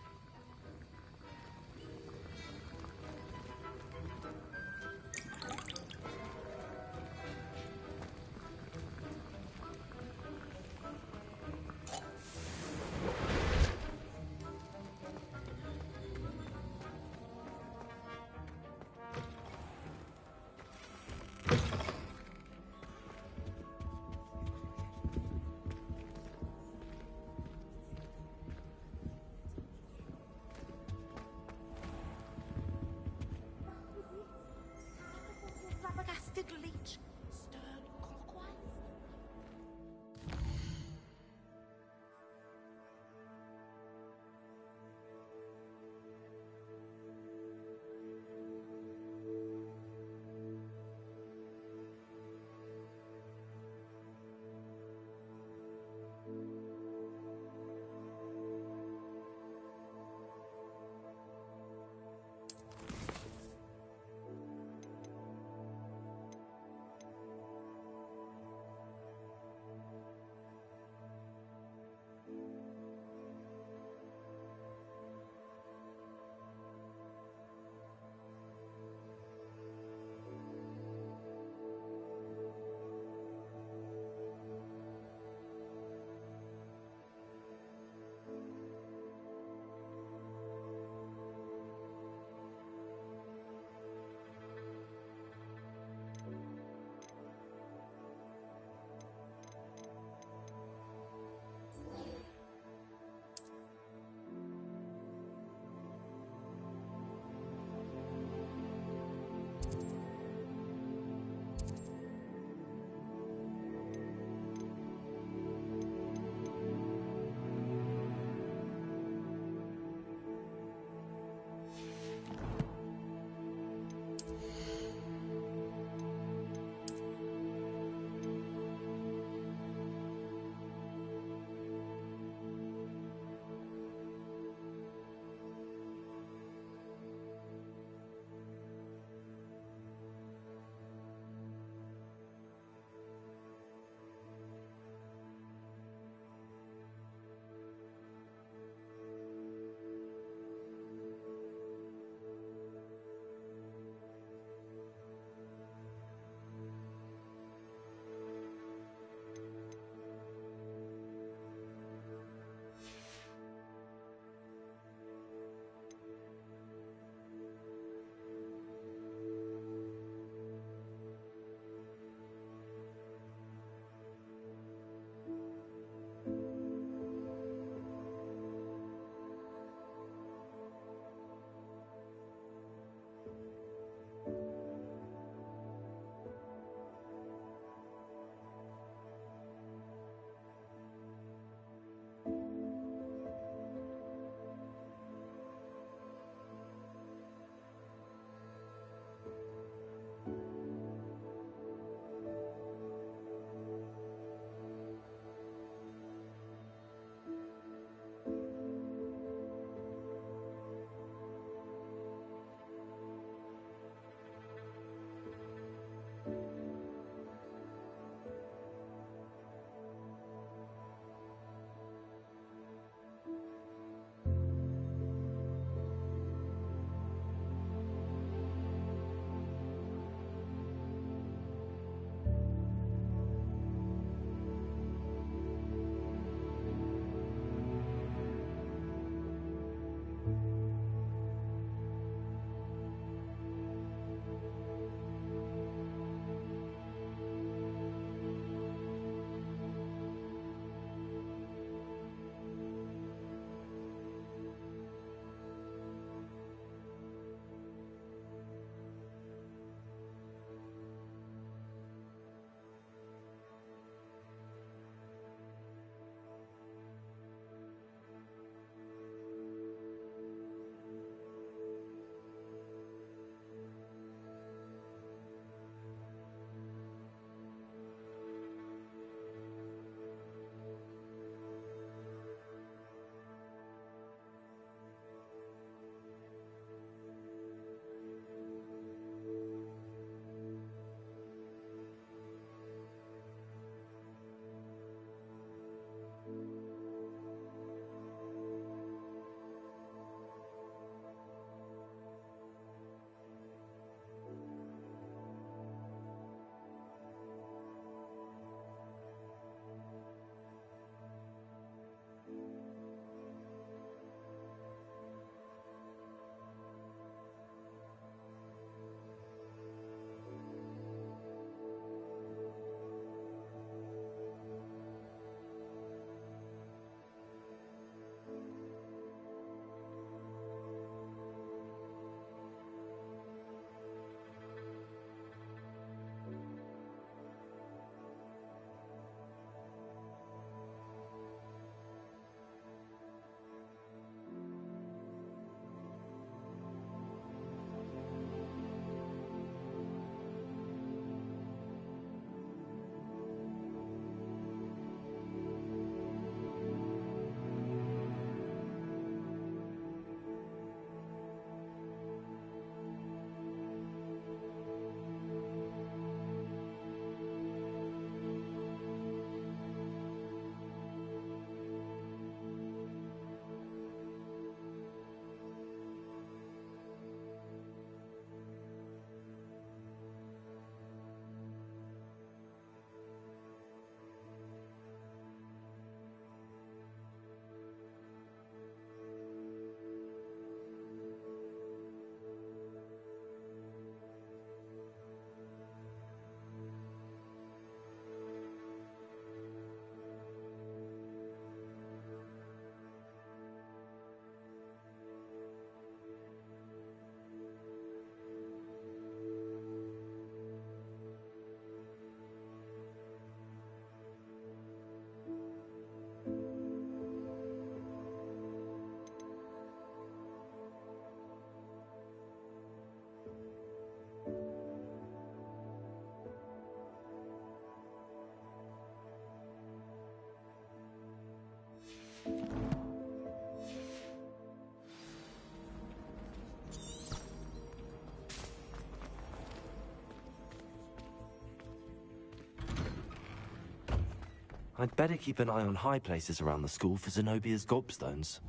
I'd better keep an eye on high places around the school for Zenobia's gobstones.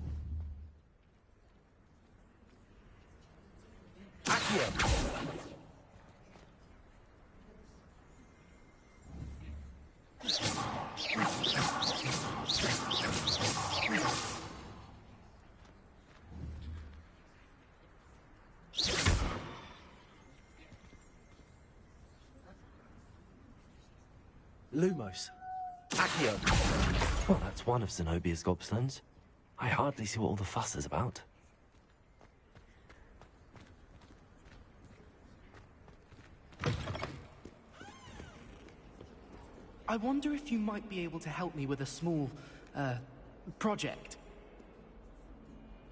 Lumos. Accio. Well, that's one of Zenobia's gobstones. I hardly see what all the fuss is about. I wonder if you might be able to help me with a small, project.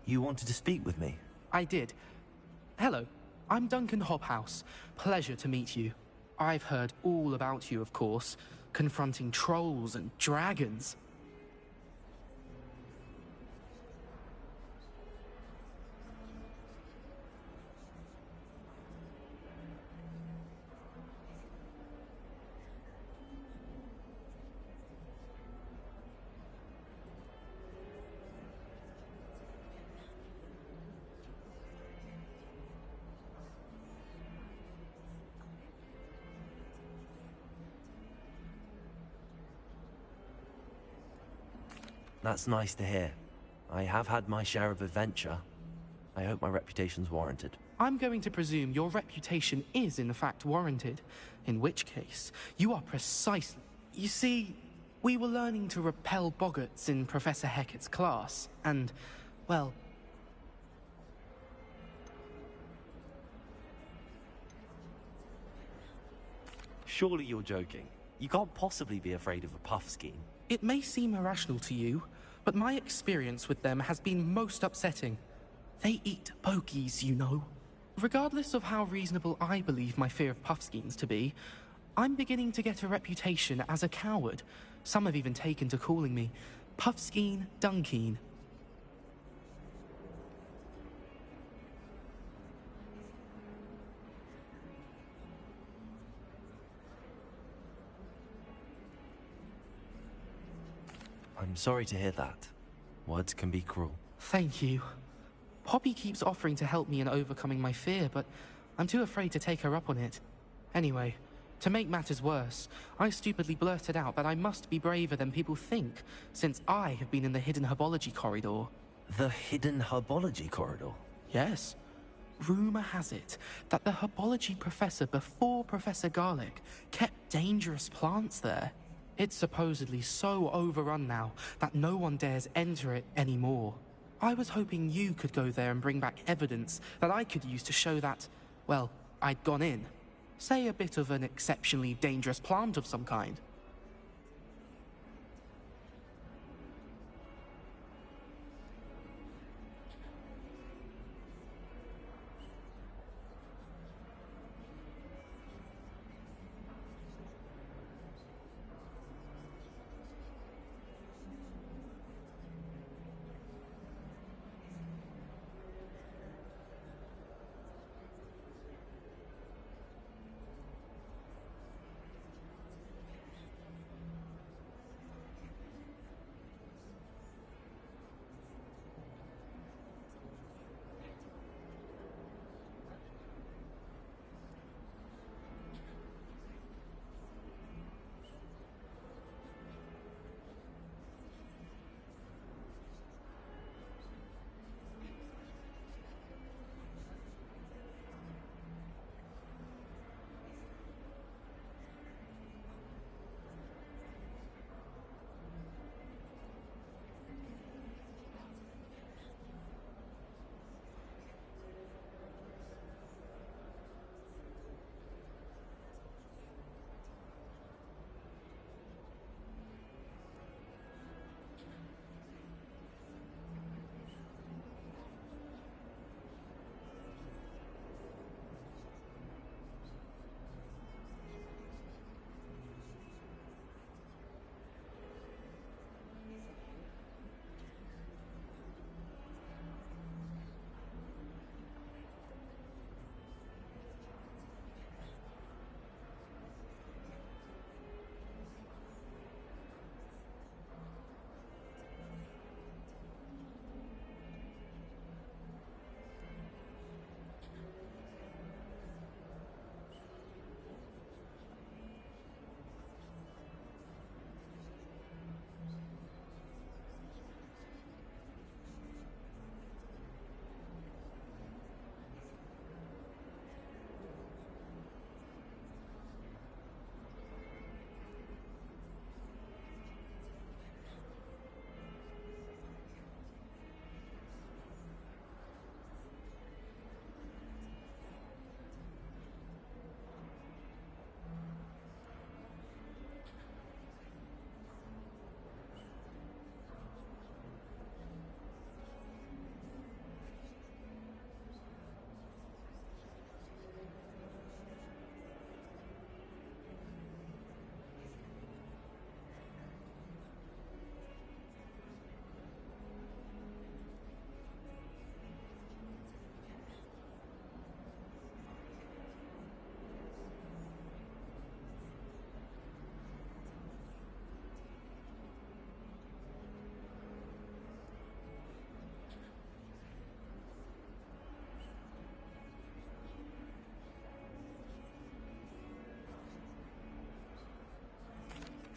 You wanted to speak with me? I did. Hello, I'm Duncan Hobhouse. Pleasure to meet you. I've heard all about you, of course, confronting trolls and dragons. That's nice to hear. I have had my share of adventure. I hope my reputation's warranted. I'm going to presume your reputation is in fact warranted, in which case, you are precisely... You see, we were learning to repel boggarts in Professor Hecat's class, and, well... Surely you're joking. You can't possibly be afraid of a puffskein. It may seem irrational to you, but my experience with them has been most upsetting. They eat pokies, you know. Regardless of how reasonable I believe my fear of puffskeins to be, I'm beginning to get a reputation as a coward. Some have even taken to calling me Puffskeen Dunkeen. I'm sorry to hear that. Words can be cruel. Thank you. Poppy keeps offering to help me in overcoming my fear, but I'm too afraid to take her up on it. Anyway, to make matters worse, I stupidly blurted out that I must be braver than people think, since I have been in the hidden herbology corridor. The hidden herbology corridor? Yes. Rumor has it that the herbology professor before Professor Garlic kept dangerous plants there. It's supposedly so overrun now that no one dares enter it anymore. I was hoping you could go there and bring back evidence that I could use to show that, well, I'd gone in. Say a bit of an exceptionally dangerous plant of some kind.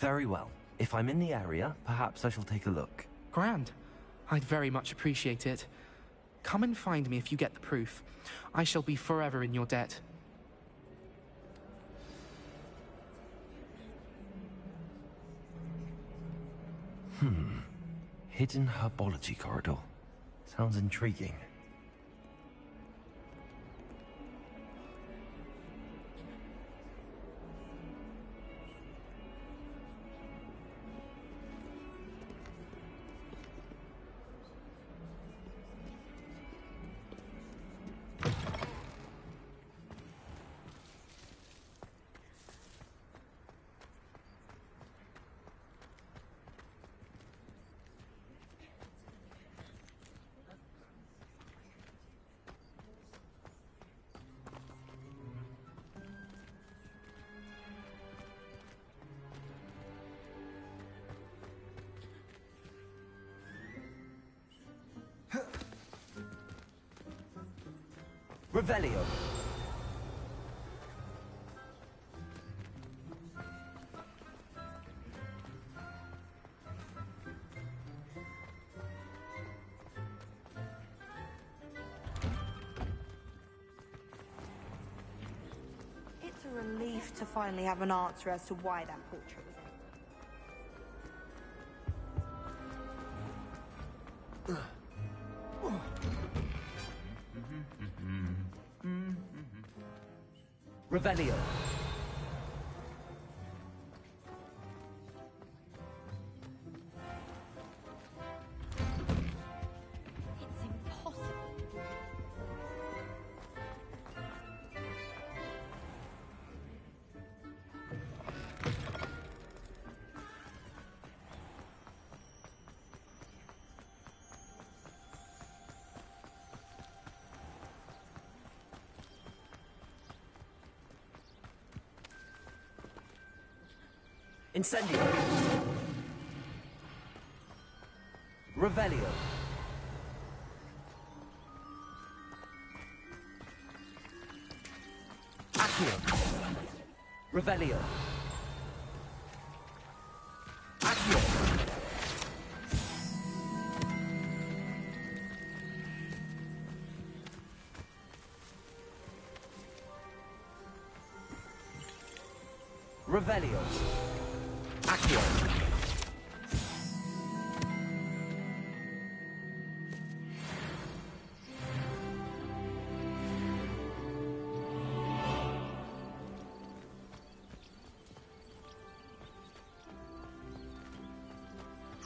Very well. If I'm in the area, perhaps I shall take a look. Grand. I'd very much appreciate it. Come and find me if you get the proof. I shall be forever in your debt. Hidden herbology corridor. Sounds intriguing. Revelio. It's a relief to finally have an answer as to why that portrait was Revelio. It's impossible. Incendio. Revelio. Accio. Revelio. Accio. Revelio. Accio.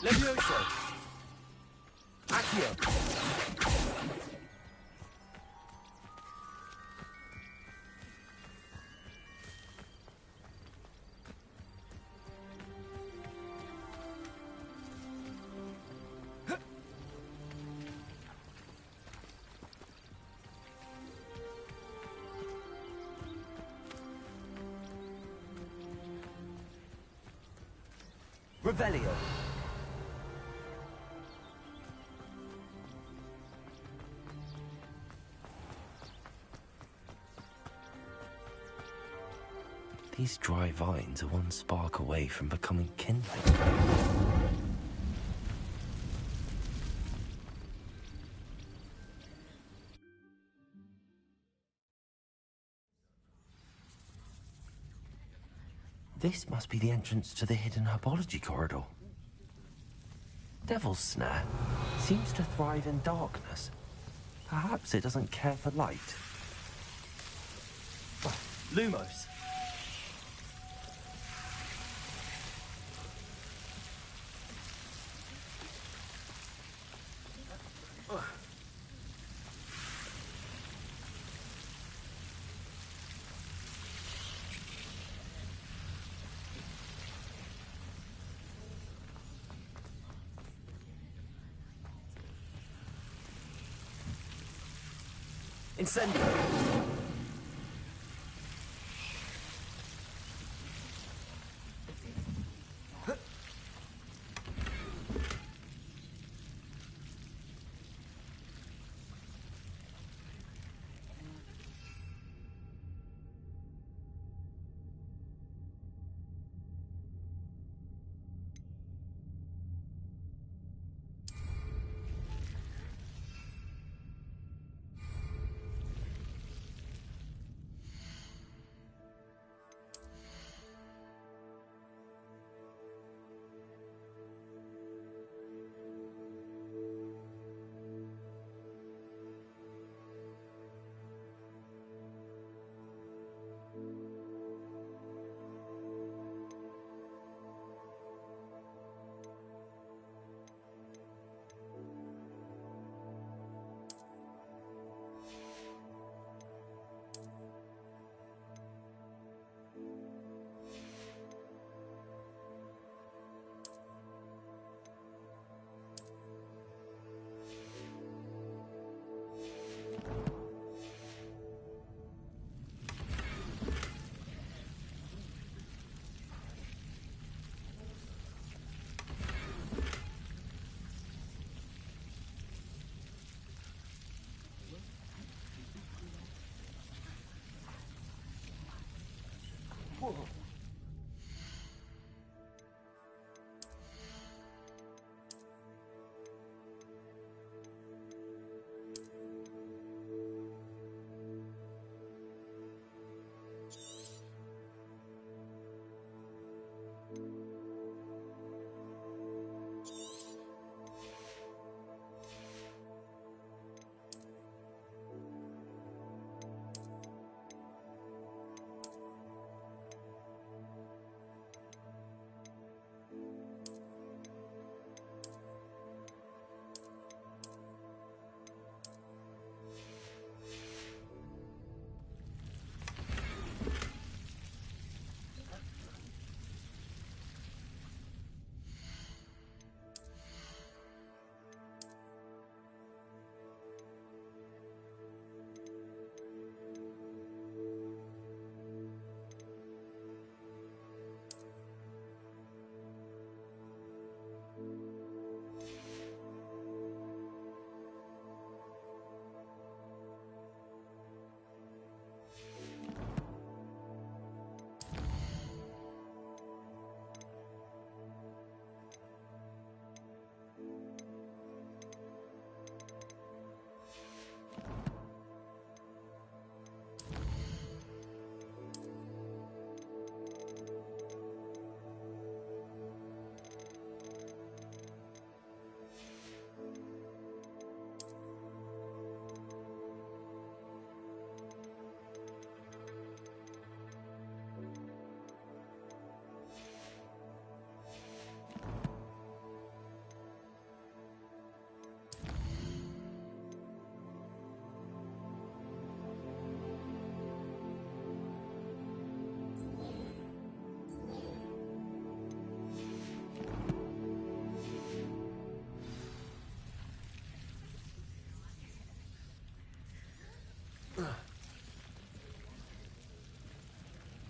Levioso. Accio. Revelio. These dry vines are one spark away from becoming kindling. This must be the entrance to the hidden herbology corridor. Devil's Snare seems to thrive in darkness. Perhaps it doesn't care for light. Lumos. Incendio.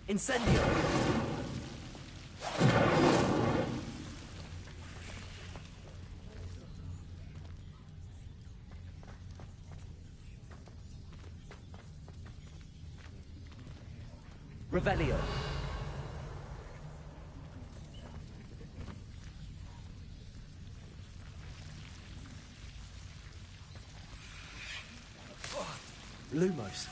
Incendio! Revelio. Lumos.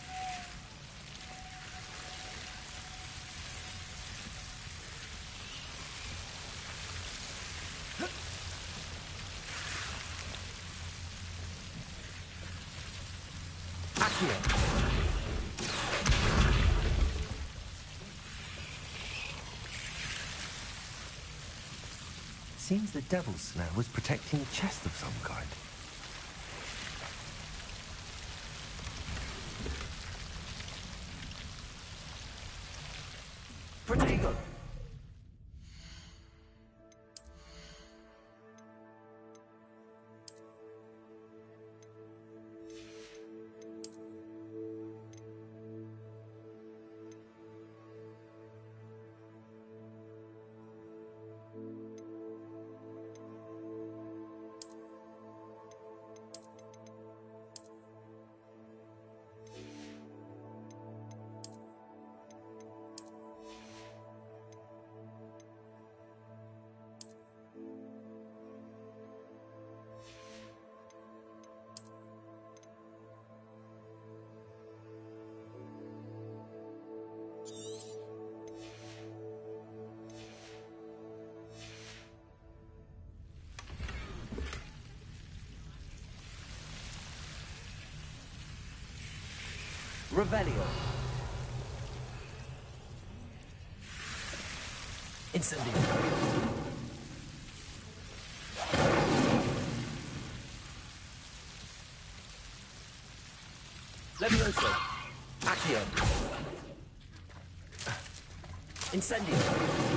Seems the devil's snare was protecting a chest of some kind. Protego! Revelio. Incendio. Levioso. Accio. Incendio.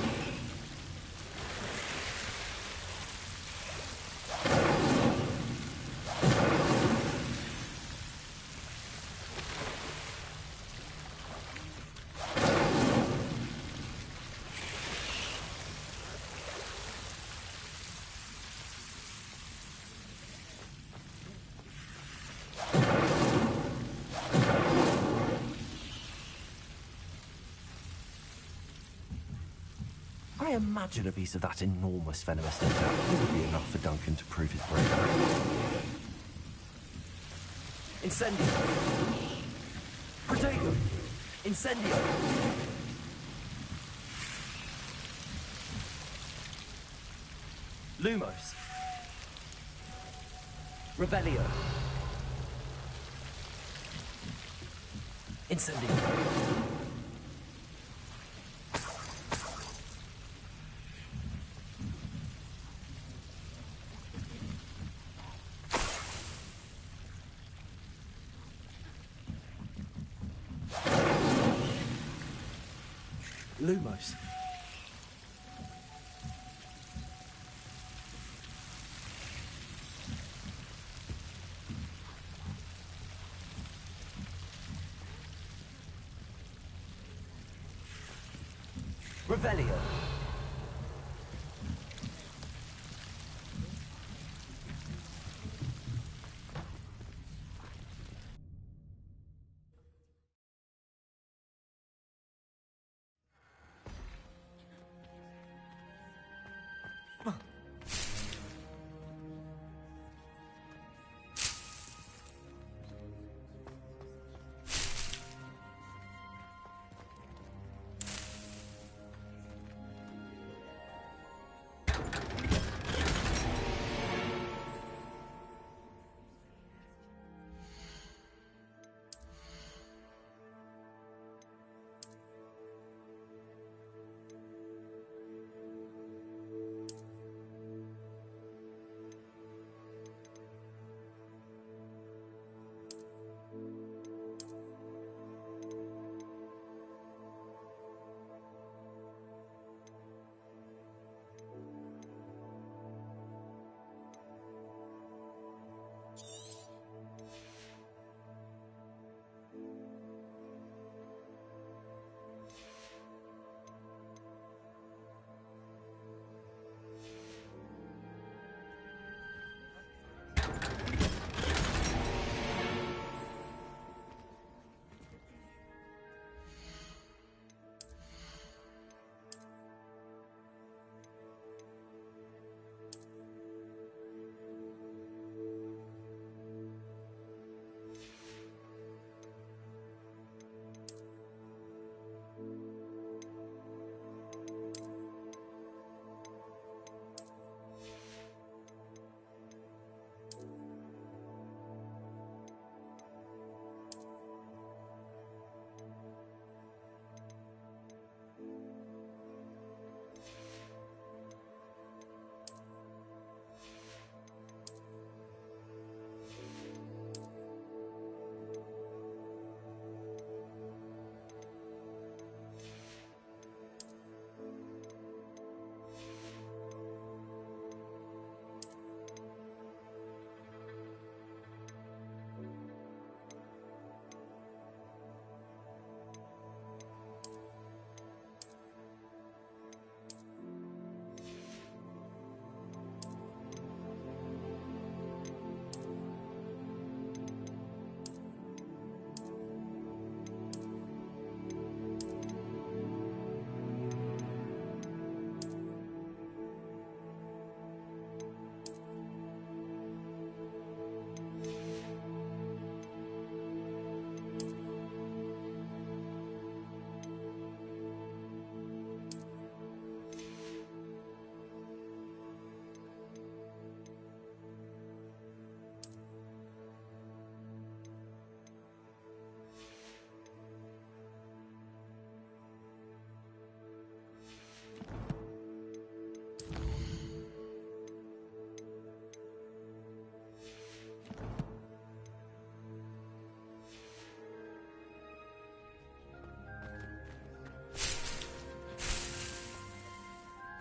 I imagine a piece of that enormous venomous data would be enough for Duncan to prove his bravery. Incendio! Protego! Incendio! Lumos! Revelio! Incendio! Lumos. Revelio.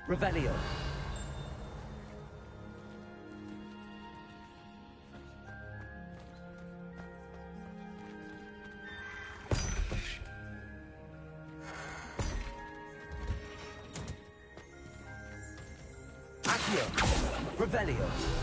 Revelio. Accio. Revelio.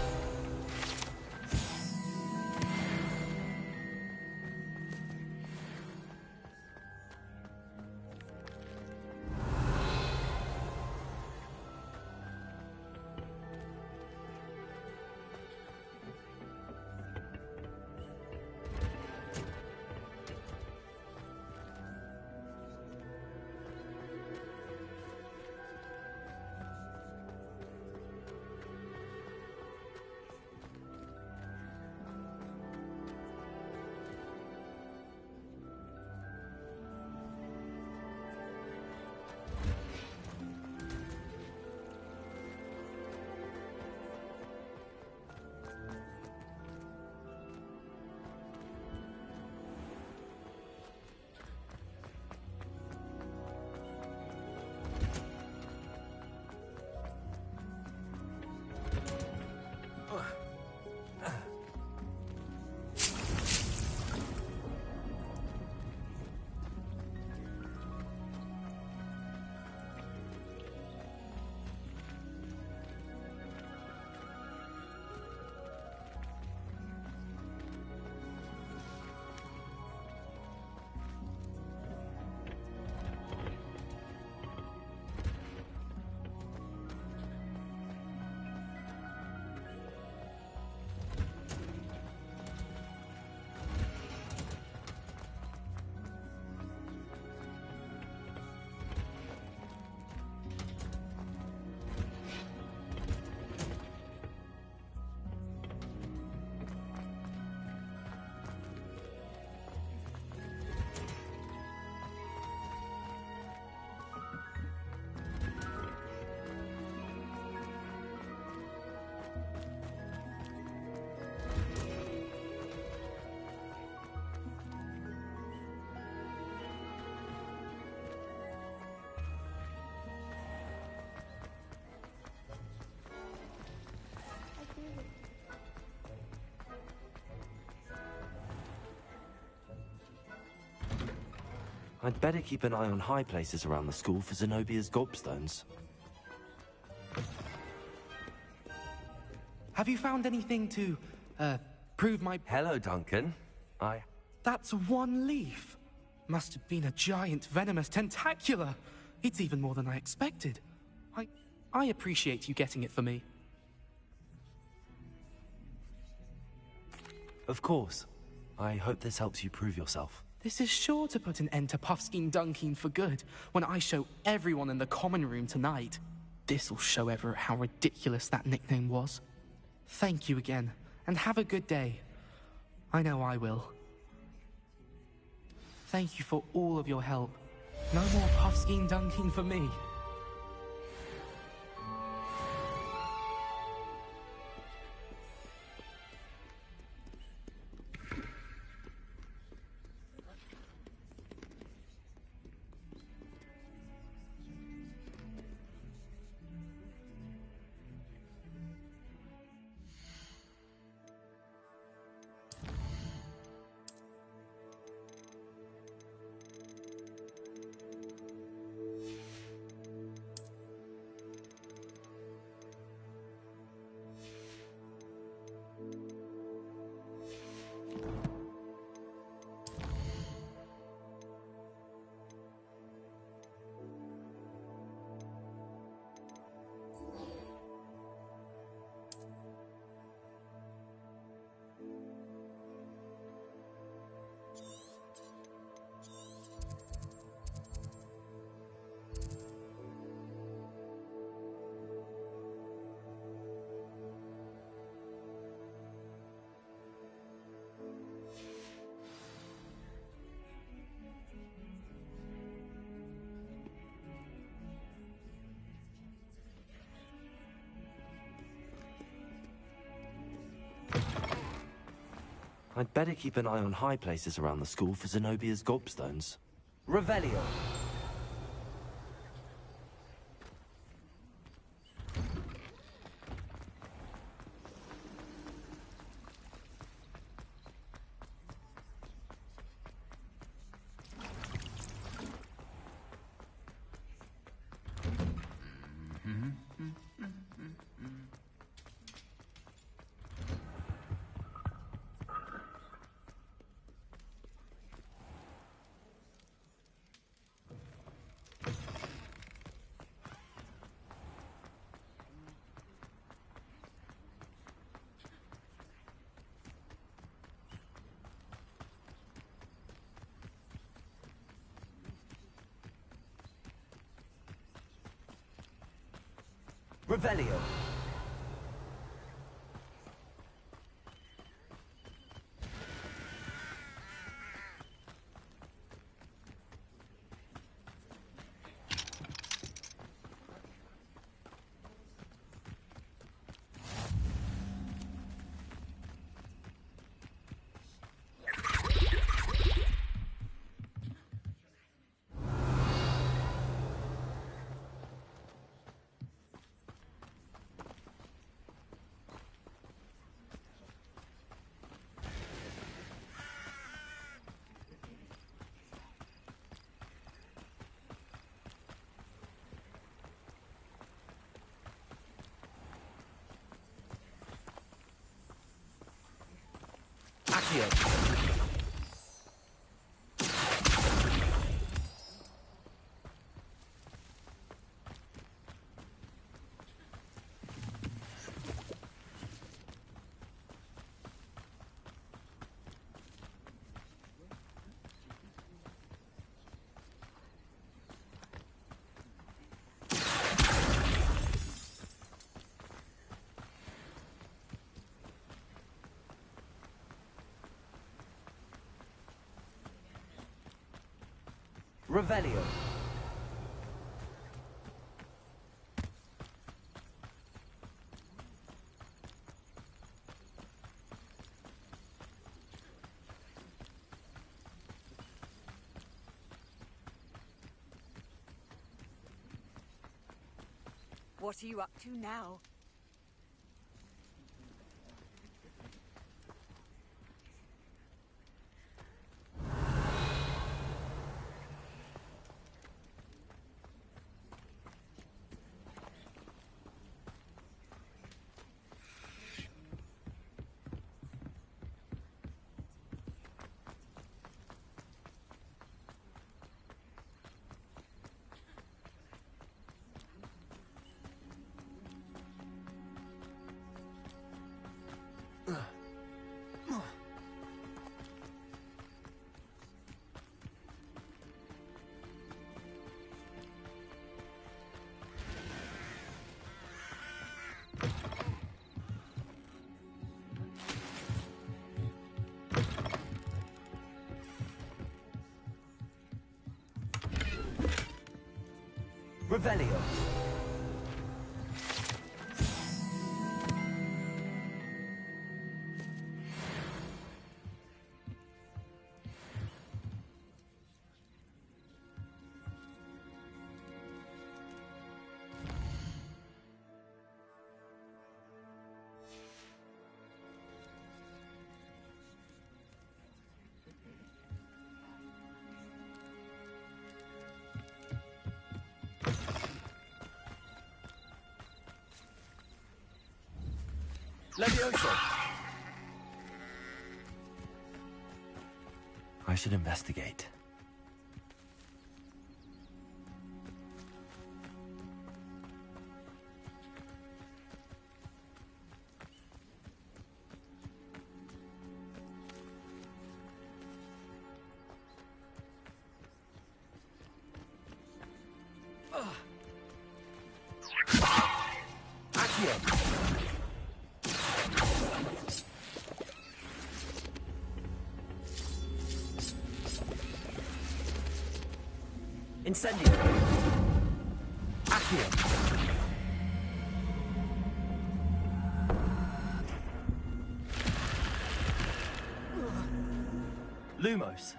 I'd better keep an eye on high places around the school for Zenobia's gobstones. Have you found anything to, prove my... Hello, Duncan. That's one leaf. Must have been a giant venomous tentacula. It's even more than I expected. I appreciate you getting it for me. Of course. I hope this helps you prove yourself. This is sure to put an end to Puffskein Dunkeen for good when I show everyone in the common room tonight. This'll show Everett how ridiculous that nickname was. Thank you again, and have a good day. I know I will. Thank you for all of your help. No more Puffskein Dunkeen for me. I'd better keep an eye on high places around the school for Zenobia's gobstones. Revelio! Revelio. Revelio. What are you up to now? Revelio. Levioso. I should investigate. Incendio. Accio. Lumos.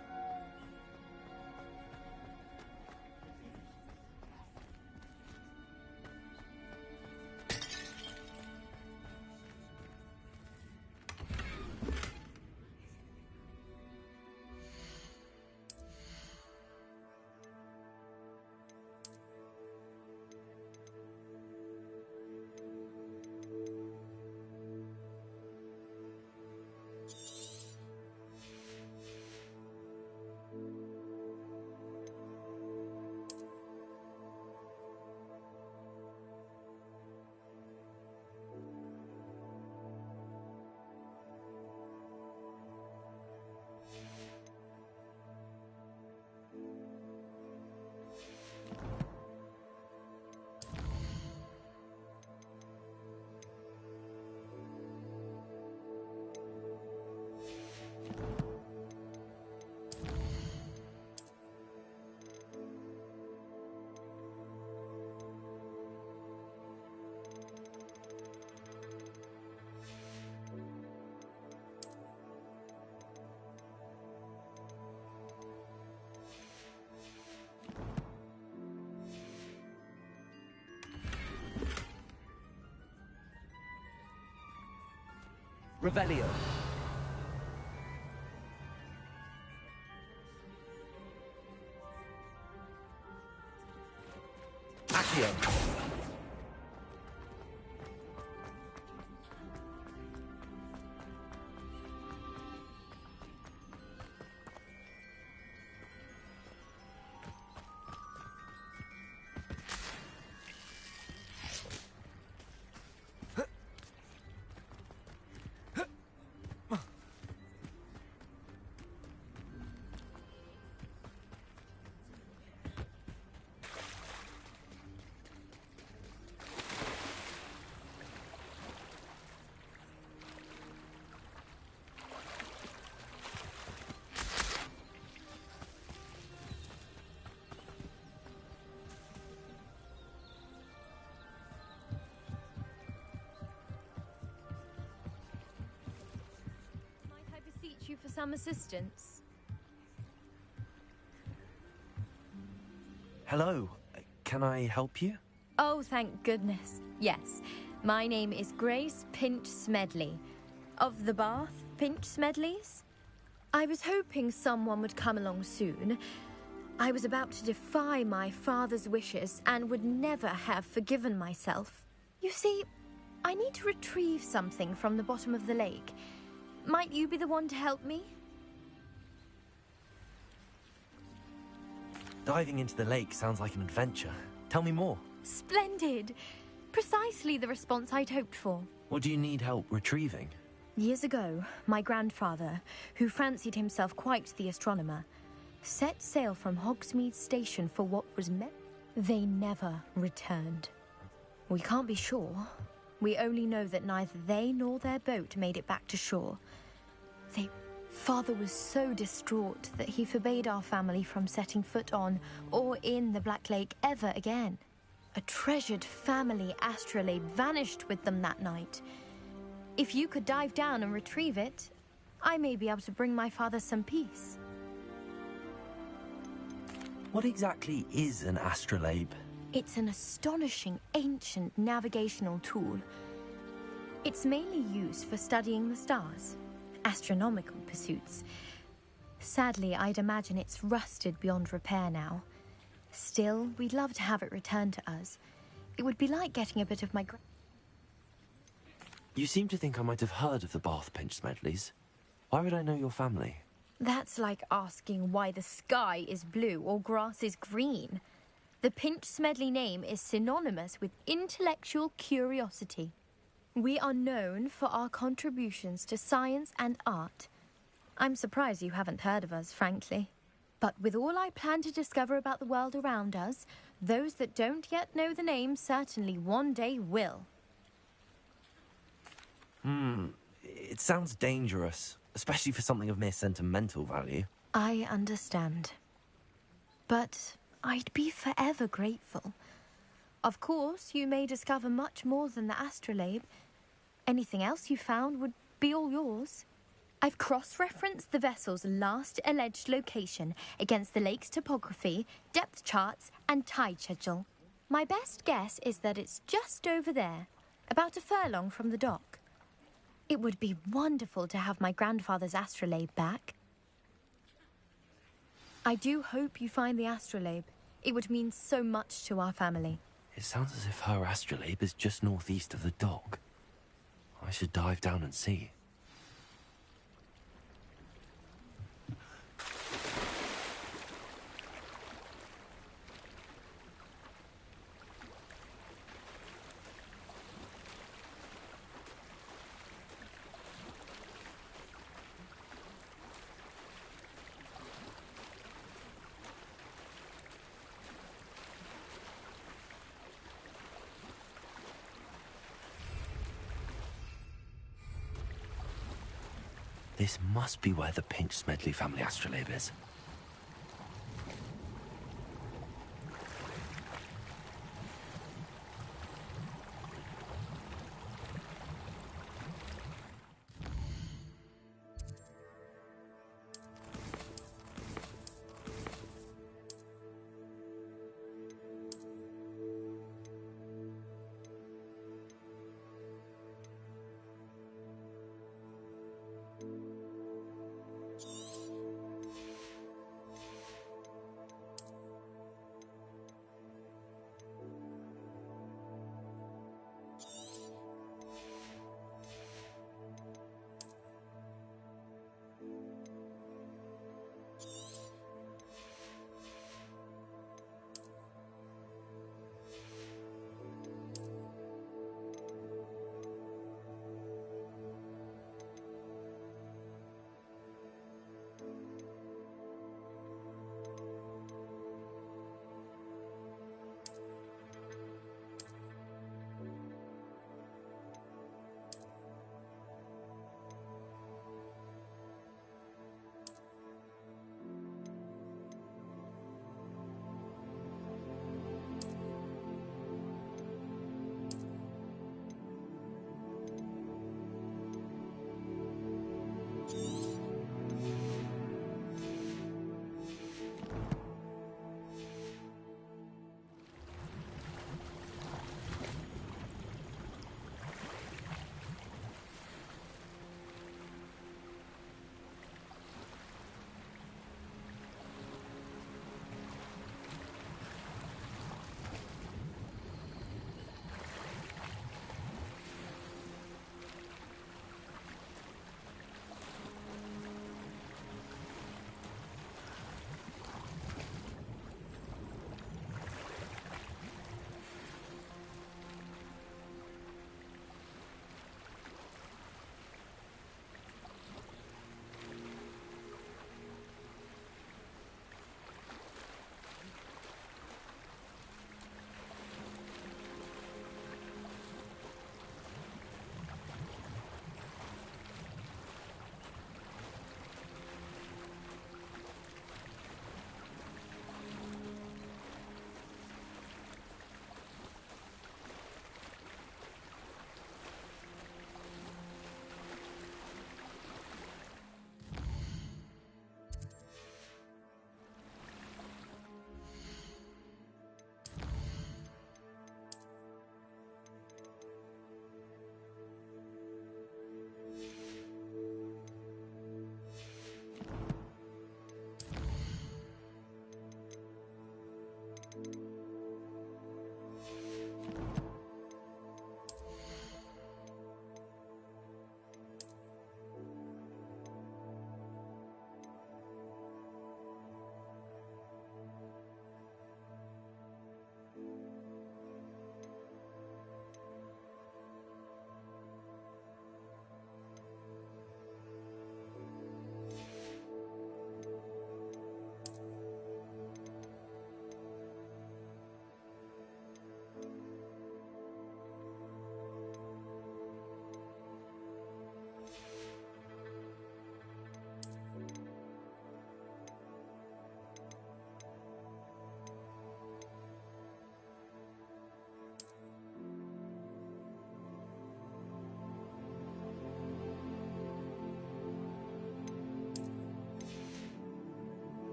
Revelio. Accio. You for some assistance? Hello. Can I help you? Oh, thank goodness. Yes. My name is Grace Pinch Smedley. Of the Bath Pinch Smedleys? I was hoping someone would come along soon. I was about to defy my father's wishes and would never have forgiven myself. You see, I need to retrieve something from the bottom of the lake. Might you be the one to help me? Diving into the lake sounds like an adventure. Tell me more. Splendid! Precisely the response I'd hoped for. What do you need help retrieving? Years ago, my grandfather, who fancied himself quite the astronomer, set sail from Hogsmeade Station for what was meant. They never returned. We can't be sure. We only know that neither they nor their boat made it back to shore. Father was so distraught that he forbade our family from setting foot on or in the Black Lake ever again. A treasured family astrolabe vanished with them that night. If you could dive down and retrieve it, I may be able to bring my father some peace. What exactly is an astrolabe? It's an astonishing ancient navigational tool. It's mainly used for studying the stars, astronomical pursuits. Sadly, I'd imagine it's rusted beyond repair now. Still, we'd love to have it returned to us. It would be like getting a bit of my... You seem to think I might have heard of the Bath Pinch Smedleys. Why would I know your family? That's like asking why the sky is blue or grass is green. The Pinch Smedley name is synonymous with intellectual curiosity. We are known for our contributions to science and art. I'm surprised you haven't heard of us, frankly. But with all I plan to discover about the world around us, those that don't yet know the name certainly one day will. It sounds dangerous, especially for something of mere sentimental value. I understand. But I'd be forever grateful. Of course, you may discover much more than the astrolabe. Anything else you found would be all yours. I've cross-referenced the vessel's last alleged location against the lake's topography, depth charts, and tide schedule. My best guess is that it's just over there, about a furlong from the dock. It would be wonderful to have my grandfather's astrolabe back. I do hope you find the astrolabe. It would mean so much to our family. It sounds as if her astrolabe is just northeast of the dock. I should dive down and see. This must be where the Pinch Smedley family astrolabe is.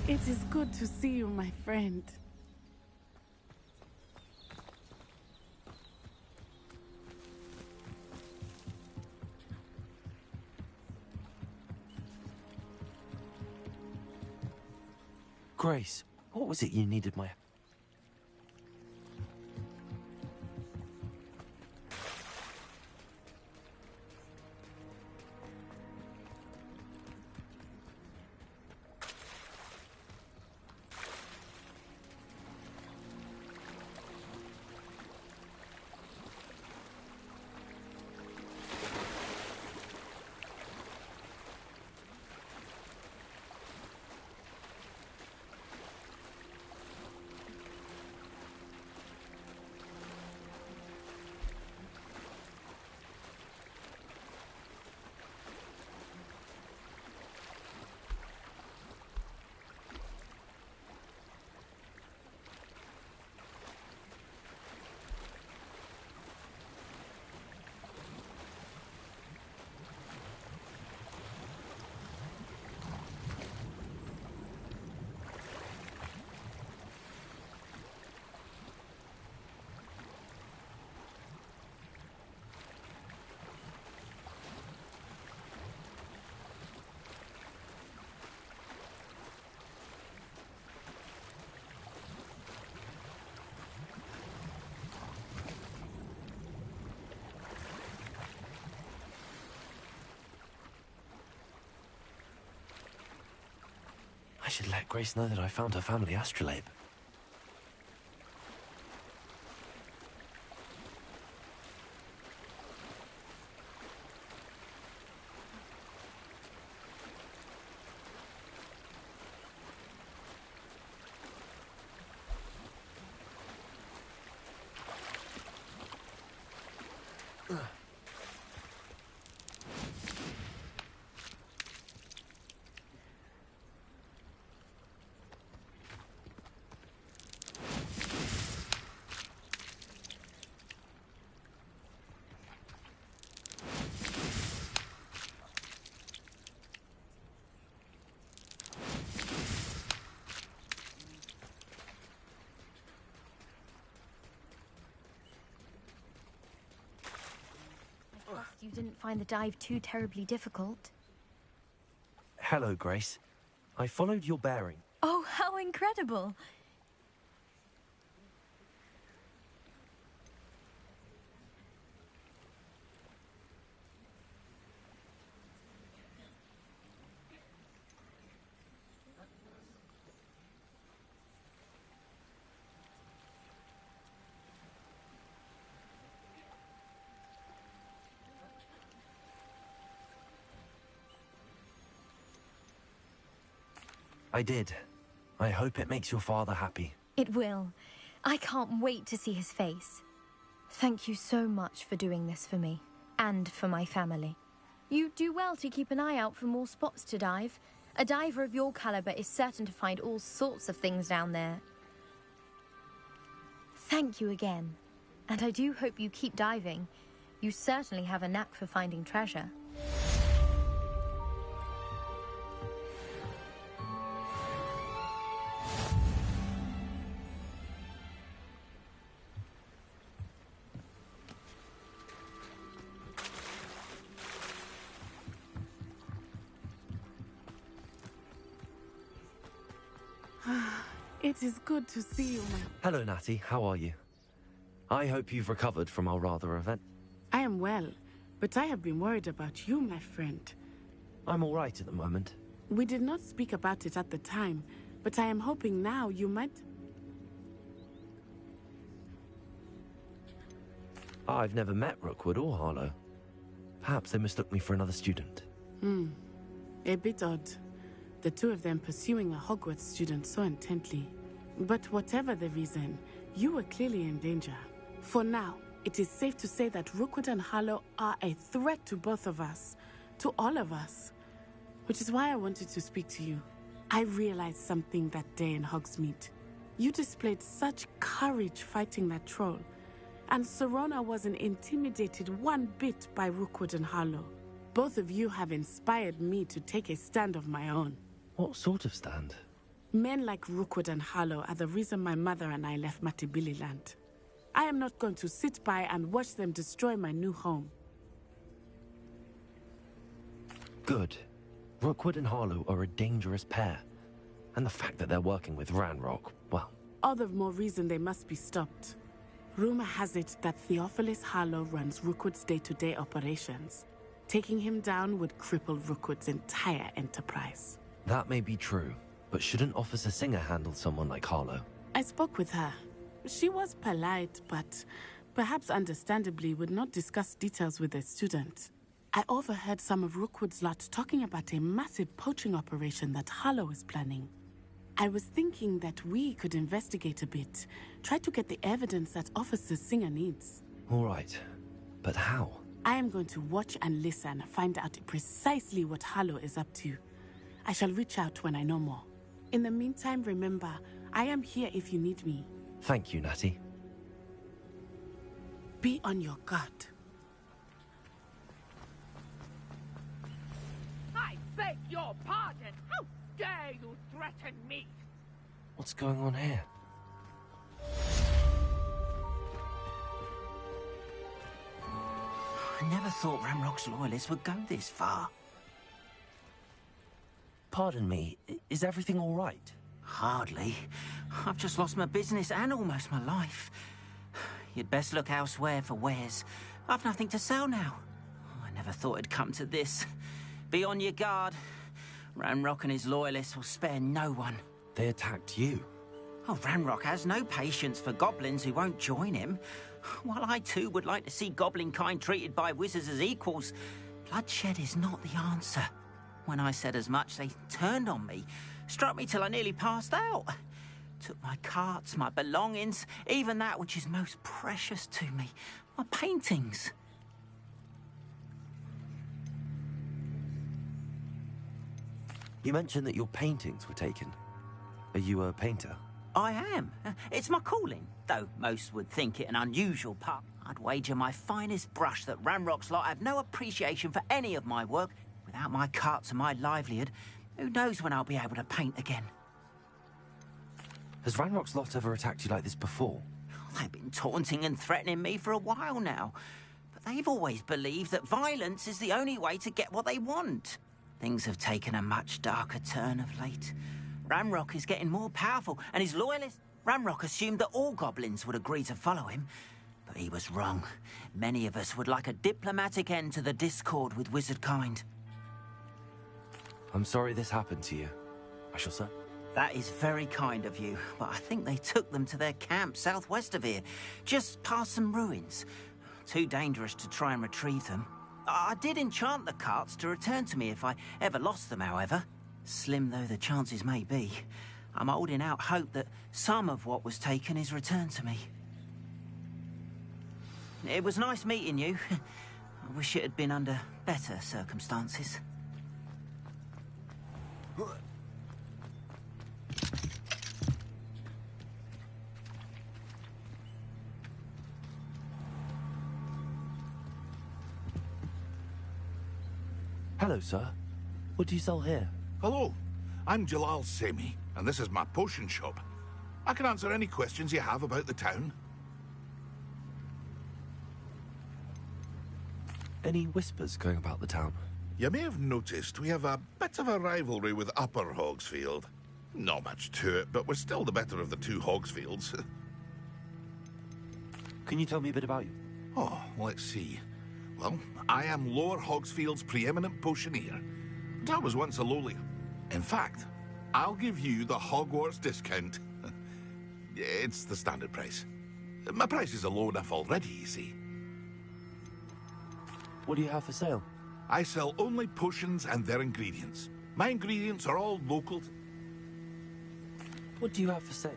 It is good to see you, my friend. Grace, what was it you needed my... I should let Grace know that I found her family astrolabe. You didn't find the dive too terribly difficult. Hello, Grace. I followed your bearing. Oh, how incredible! I did. I hope it makes your father happy. It will. I can't wait to see his face. Thank you so much for doing this for me, and for my family. You do well to keep an eye out for more spots to dive. A diver of your caliber is certain to find all sorts of things down there. Thank you again. And I do hope you keep diving. You certainly have a knack for finding treasure. It is good to see you, my... Hello, Natty. How are you? I hope you've recovered from our rather event. I am well, but I have been worried about you, my friend. I'm all right at the moment. We did not speak about it at the time, but I am hoping now you might... I've never met Rookwood or Harlow. Perhaps they mistook me for another student. A bit odd. The two of them pursuing a Hogwarts student so intently. But whatever the reason, you were clearly in danger. For now, it is safe to say that Rookwood and Harlow are a threat to both of us. To all of us. Which is why I wanted to speak to you. I realized something that day in Hogsmeade. You displayed such courage fighting that troll. And Serona wasn't intimidated one bit by Rookwood and Harlow. Both of you have inspired me to take a stand of my own. What sort of stand? Men like Rookwood and Harlow are the reason my mother and I left Matibili land. I am not going to sit by and watch them destroy my new home. Good. Rookwood and Harlow are a dangerous pair. And the fact that they're working with Ranrock, well... All the more reason they must be stopped. Rumor has it that Theophilus Harlow runs Rookwood's day-to-day operations. Taking him down would cripple Rookwood's entire enterprise. That may be true, but shouldn't Officer Singer handle someone like Harlow? I spoke with her. She was polite, but perhaps understandably would not discuss details with a student. I overheard some of Rookwood's lot talking about a massive poaching operation that Harlow is planning. I was thinking that we could investigate a bit, try to get the evidence that Officer Singer needs. All right, but how? I am going to watch and listen, find out precisely what Harlow is up to. I shall reach out when I know more. In the meantime, remember, I am here if you need me. Thank you, Natty. Be on your guard. I beg your pardon. How dare you threaten me? What's going on here? I never thought Ranrock's loyalists would go this far. Pardon me, is everything all right? Hardly. I've just lost my business and almost my life. You'd best look elsewhere for wares. I've nothing to sell now. I never thought it'd come to this. Be on your guard. Ranrock and his loyalists will spare no one. They attacked you? Oh, Ranrock has no patience for goblins who won't join him. While I too would like to see goblin kind treated by wizards as equals, bloodshed is not the answer. When I said as much, they turned on me, struck me till I nearly passed out. Took my carts, my belongings, even that which is most precious to me, my paintings. You mentioned that your paintings were taken. Are you a painter? I am. It's my calling, though most would think it an unusual part. I'd wager my finest brush that Ranrock's lot have no appreciation for any of my work. Without my carts and my livelihood, who knows when I'll be able to paint again? Has Ranrock's lot ever attacked you like this before? They've been taunting and threatening me for a while now. But they've always believed that violence is the only way to get what they want. Things have taken a much darker turn of late. Ranrock is getting more powerful, and his loyalists... Ranrock assumed that all goblins would agree to follow him. But he was wrong. Many of us would like a diplomatic end to the discord with wizard kind. I'm sorry this happened to you. I shall say. That is very kind of you, but I think they took them to their camp southwest of here, just past some ruins. Too dangerous to try and retrieve them. I did enchant the carts to return to me if I ever lost them, however. Slim though the chances may be, I'm holding out hope that some of what was taken is returned to me. It was nice meeting you. I wish it had been under better circumstances. Hello, sir. What do you sell here? Hello, I'm Jalal Semi, and this is my potion shop. I can answer any questions you have about the town. Any whispers going about the town? You may have noticed we have a bit of a rivalry with Upper Hogsfield. Not much to it, but we're still the better of the two Hogsfields. Can you tell me a bit about you? Oh, let's see. Well, I am Lower Hogsfield's preeminent potioneer. But I was once a lowly. In fact, I'll give you the Hogwarts discount. It's the standard price. My prices are low enough already, you see. What do you have for sale? I sell only potions and their ingredients. My ingredients are all local. What do you have for sale?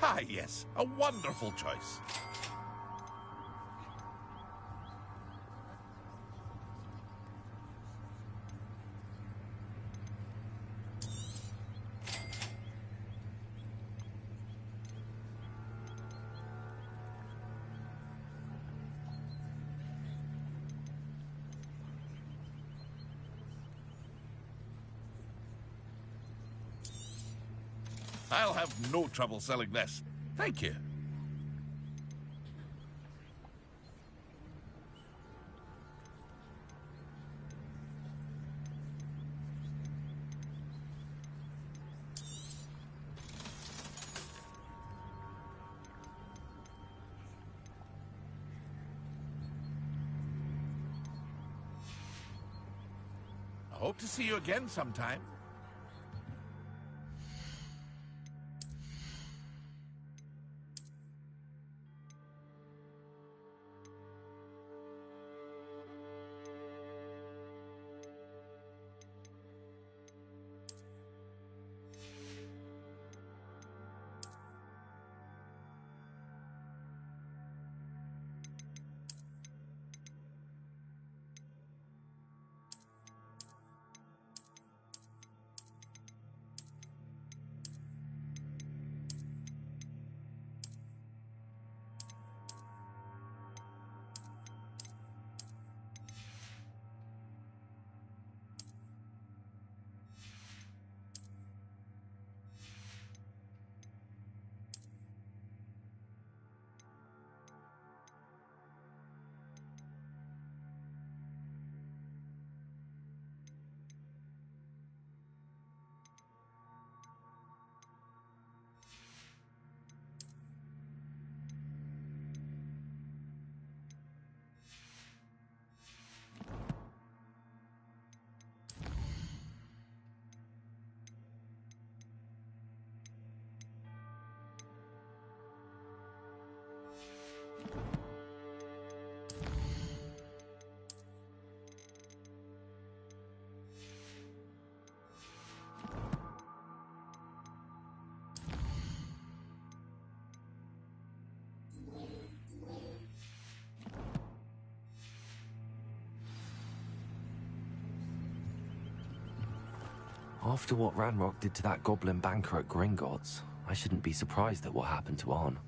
Ah, yes, a wonderful choice. I'll have no trouble selling this. Thank you. I hope to see you again sometime. After what Ranrock did to that goblin banker at Gringotts, I shouldn't be surprised at what happened to Arn.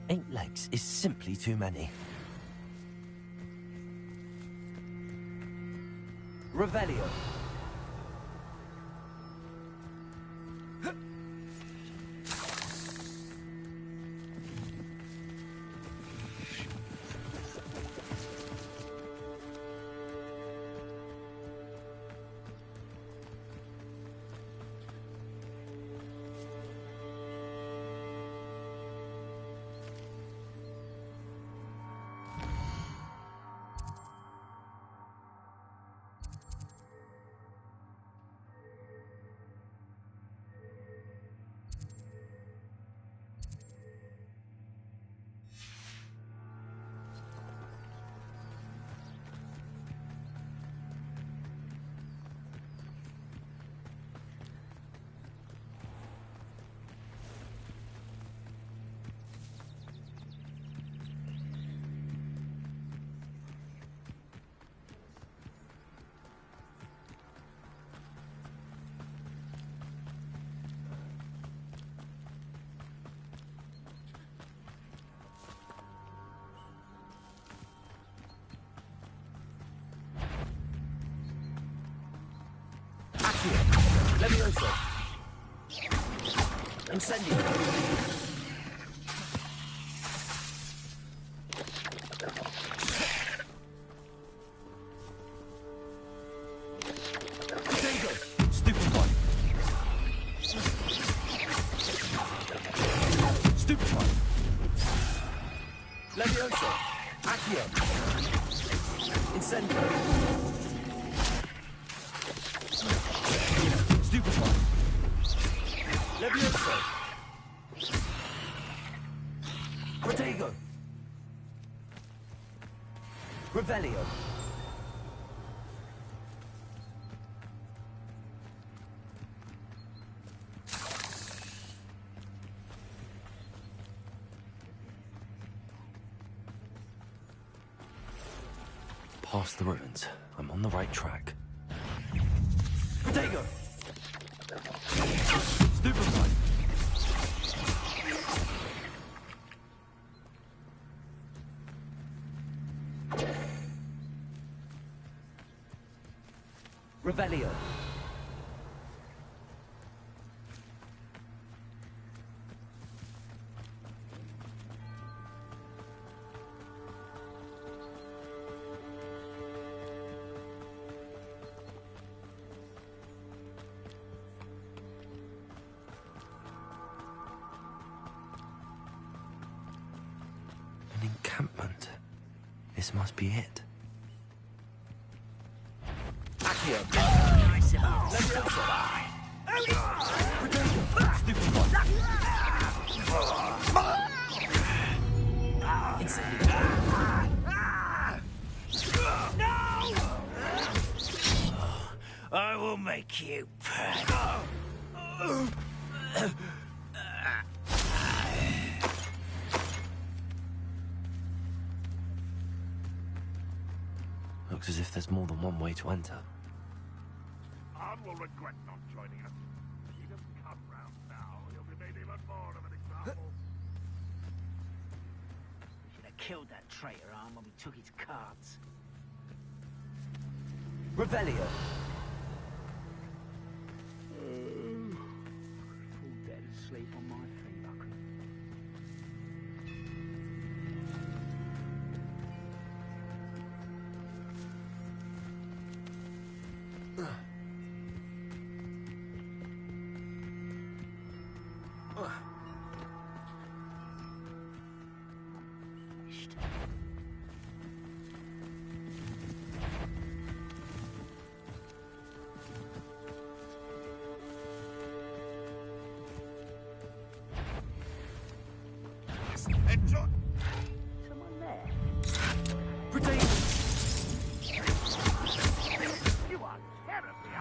Eight legs is simply too many. Revelio. Levioso. Incendio. Potato. Stupefy. Stupefy. Levioso. Accio. Incendio. Stupefy. Revelio. Past the ruins. I'm on the right track. Protego! Stupefy! Revelio. An encampment. This must be it. Accio. Nice enough. I will make you proud. Looks as if there's more than one way to enter. Arn will regret not joining us. If he doesn't come round now, he'll be made even more of an example. We should have killed that traitor Arn when we took his cards. Revelio. Fall dead asleep on my feet, Buckley. Enjoy. Someone there? You are terribly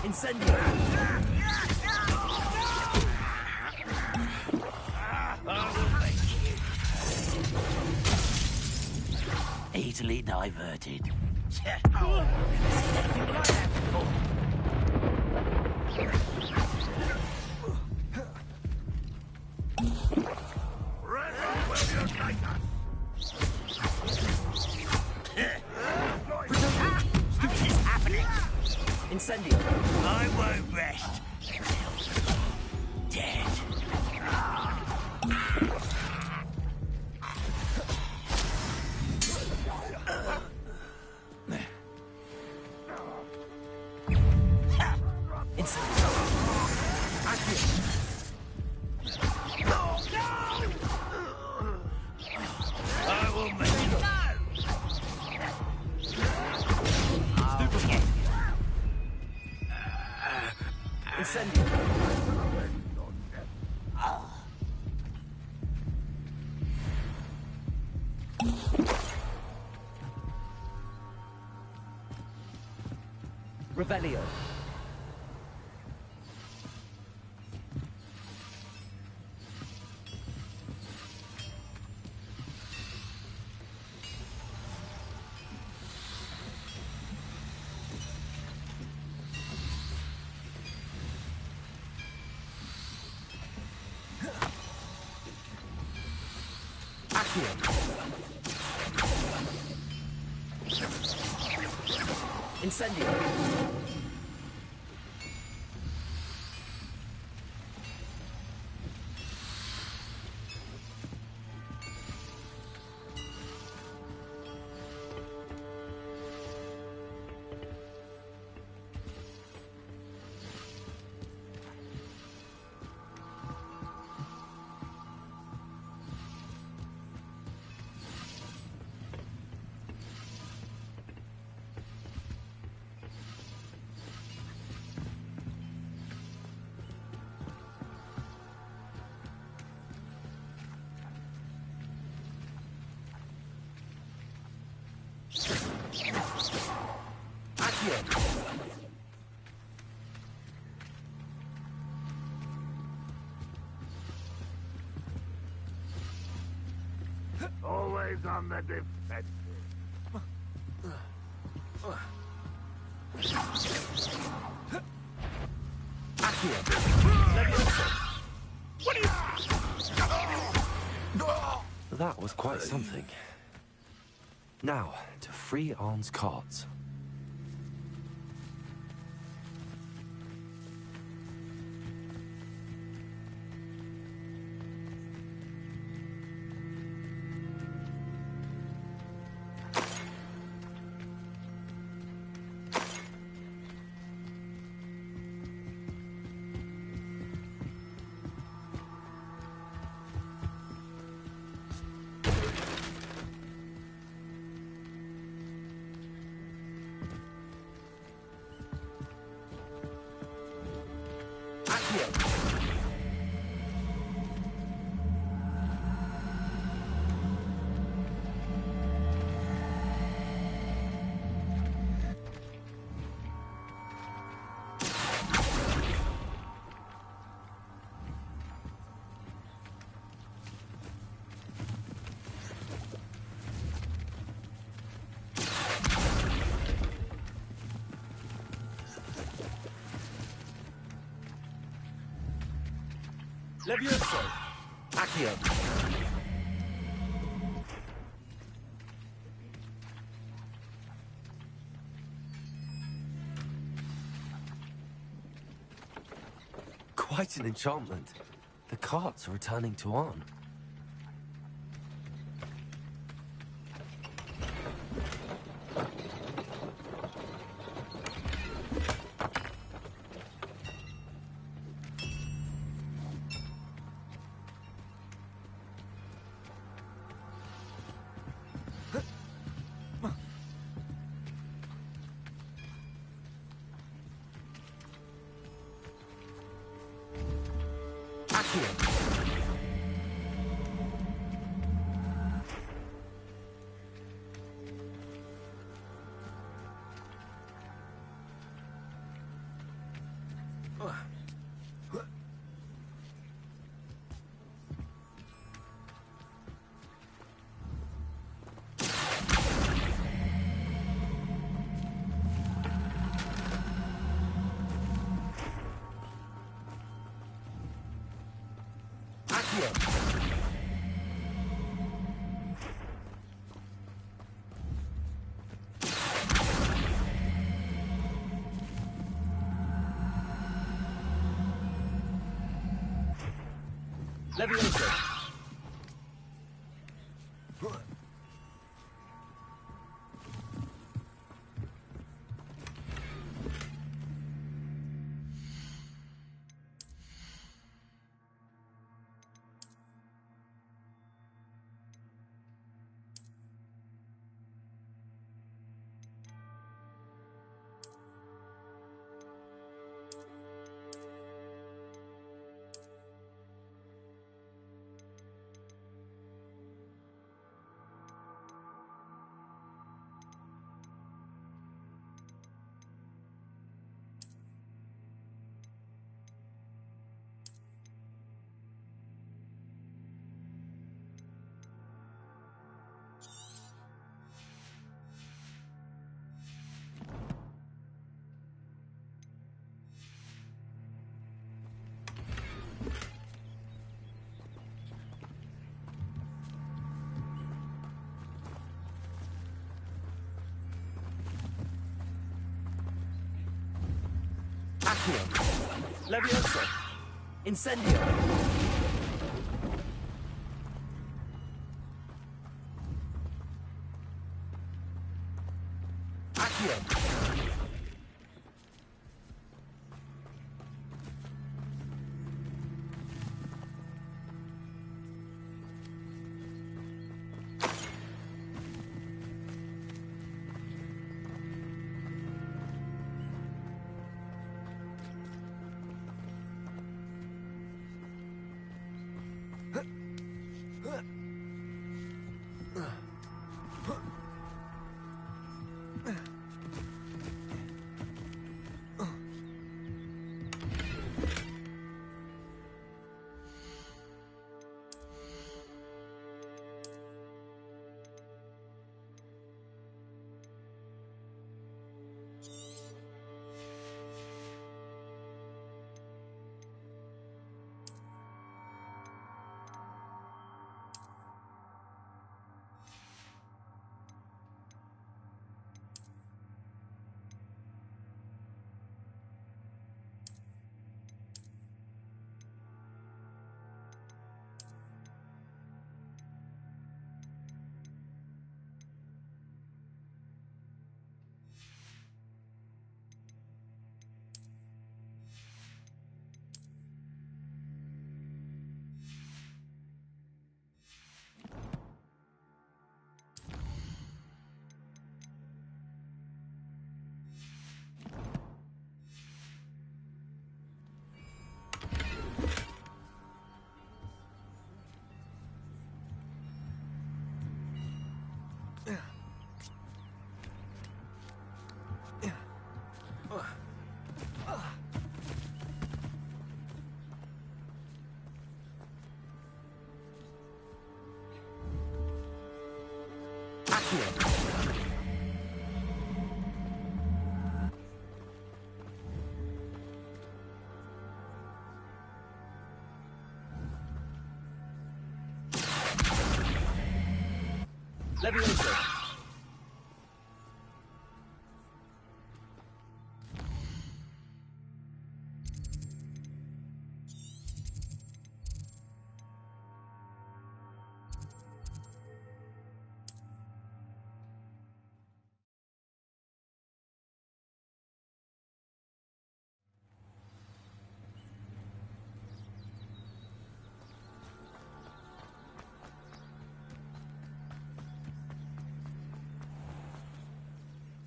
Incendio! Easily diverted. What is happening? Incendio! I won't rest until dead. I will make you go. Incendio! Revelio! Incendio! Always on the defensive. That was quite something. Now, to free Arn's cards. Levioso! Accio! Quite an enchantment. The carts are returning to Arn. Levioso! Accio! Levioso! Incendio! Accio! Levioso.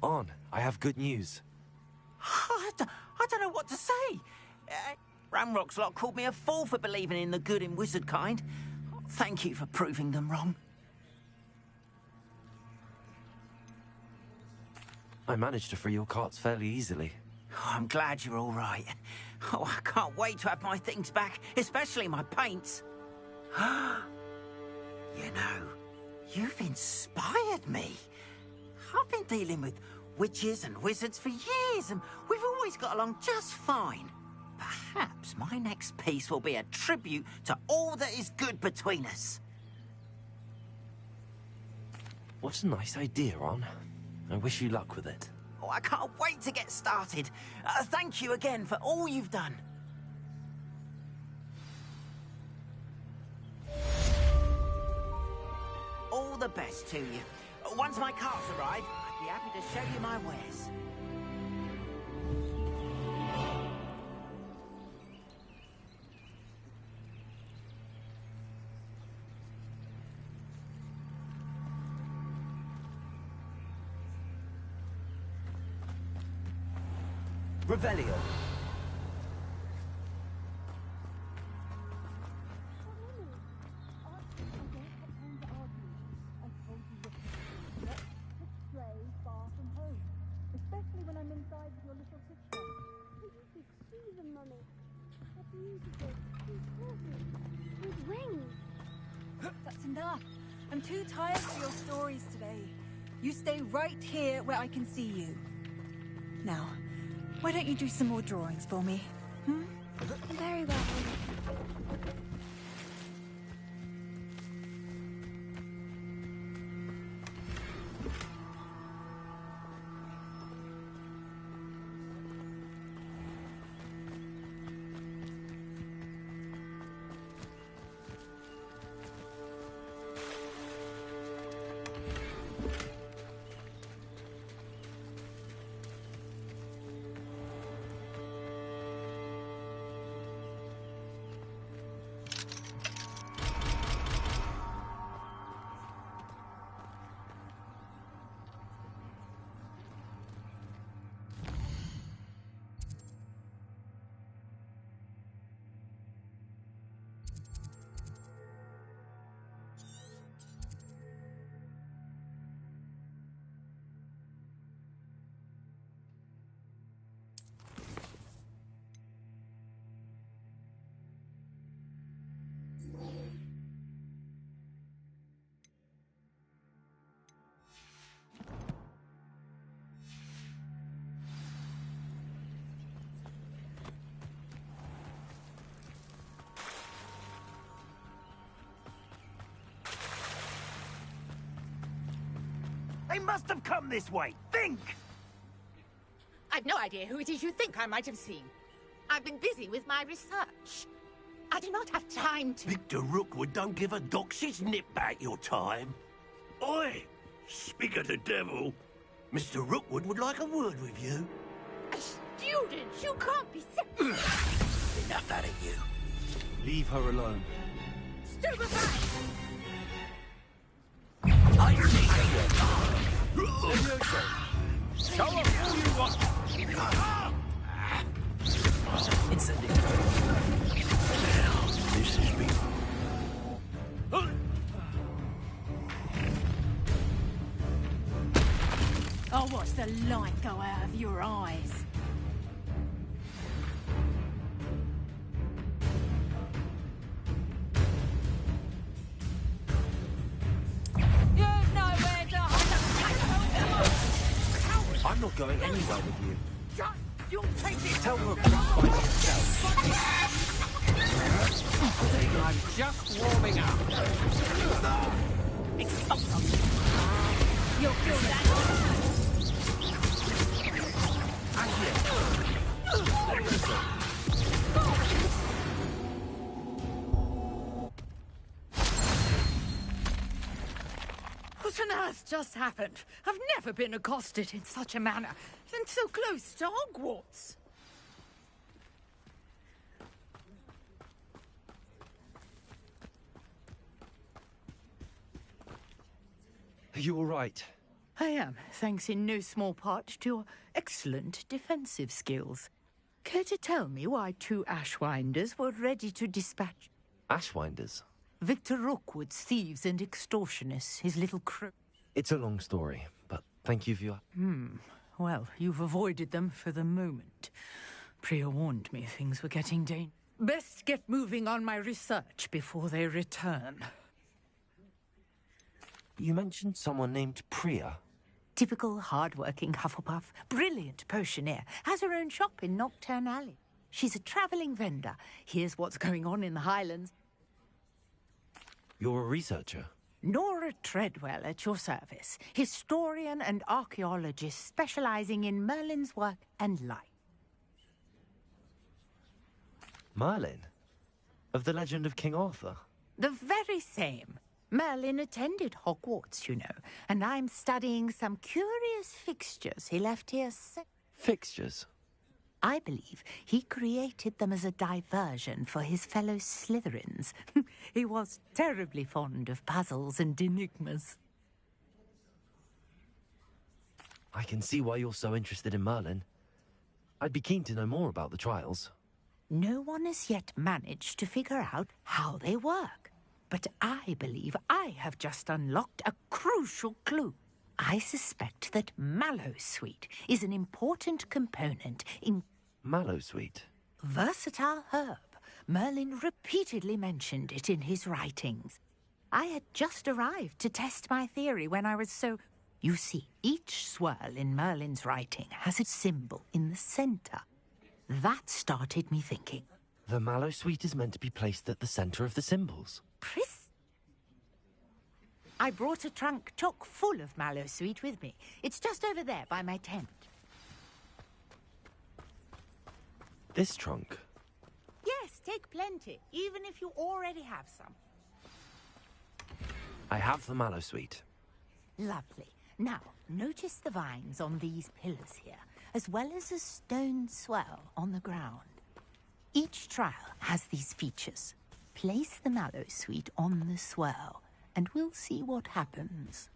On, I have good news. I don't know what to say. Ramrock's lot called me a fool for believing in the good in wizard kind. Thank you for proving them wrong. I managed to free your carts fairly easily. Oh, I'm glad you're all right. Oh, I can't wait to have my things back, especially my paints. You know, you've inspired me. I've been dealing with witches and wizards for years, and we've always got along just fine. Perhaps my next piece will be a tribute to all that is good between us. What a nice idea, Ron. I wish you luck with it. Oh, I can't wait to get started. Thank you again for all you've done. All the best to you. Once my carts arrive, I'd be happy to show you my wares. Revelio. Especially when I'm inside your little picture. You should see them, Mummy. How beautiful. With wings. That's enough. I'm too tired for your stories today. You stay right here where I can see you. Now, why don't you do some more drawings for me? Hmm? Very well. They must have come this way. Think! I've no idea who it is you think I might have seen. I've been busy with my research. I do not have time to... Victor Rookwood don't give a doxy's nip back your time. Oi! Speak of the devil. Mr. Rookwood would like a word with you. A student? You can't be serious. Enough out of you. Leave her alone. Stupefy! I see you. Levioso. Show us who you want. Incendiary. This is me. I'll watch the light go out of your eyes. You've nowhere to hide. I'm not going anywhere with you. You'll take it. Tell her by yourself. I'm just warming up. It's awesome. You'll feel that. What on earth just happened? I've never been accosted in such a manner, and so close to Hogwarts. Are you all right? I am, thanks in no small part to your excellent defensive skills. Care to tell me why 2 Ashwinders were ready to dispatch Ashwinders? Victor Rookwood's thieves and extortionists, his little crew? It's a long story, but thank you for your... Well, you've avoided them for the moment. Priya warned me things were getting dangerous. Best get moving on my research before they return. You mentioned someone named Priya. Typical hard-working Hufflepuff, brilliant potioneer, has her own shop in Nocturne Alley. She's a travelling vendor. Here's what's going on in the Highlands. You're a researcher? Nora Treadwell at your service, historian and archaeologist specialising in Merlin's work and life. Merlin? Of the legend of King Arthur? The very same. Merlin attended Hogwarts, you know, and I'm studying some curious fixtures he left here. Fixtures? I believe he created them as a diversion for his fellow Slytherins. He was terribly fond of puzzles and enigmas. I can see why you're so interested in Merlin. I'd be keen to know more about the trials. No one has yet managed to figure out how they work. But I believe I have just unlocked a crucial clue. I suspect that Mallowsweet is an important component in... Mallowsweet? Versatile herb. Merlin repeatedly mentioned it in his writings. I had just arrived to test my theory when I was so... You see, each swirl in Merlin's writing has a symbol in the centre. That started me thinking. The Mallowsweet is meant to be placed at the centre of the symbols. I brought a trunk chock full of Mallowsweet with me. It's just over there by my tent. This trunk? Yes, take plenty, even if you already have some. I have the Mallowsweet. Lovely. Now, notice the vines on these pillars here, as well as a stone swell on the ground. Each trial has these features. Place the Mallowsweet on the swirl, and we'll see what happens.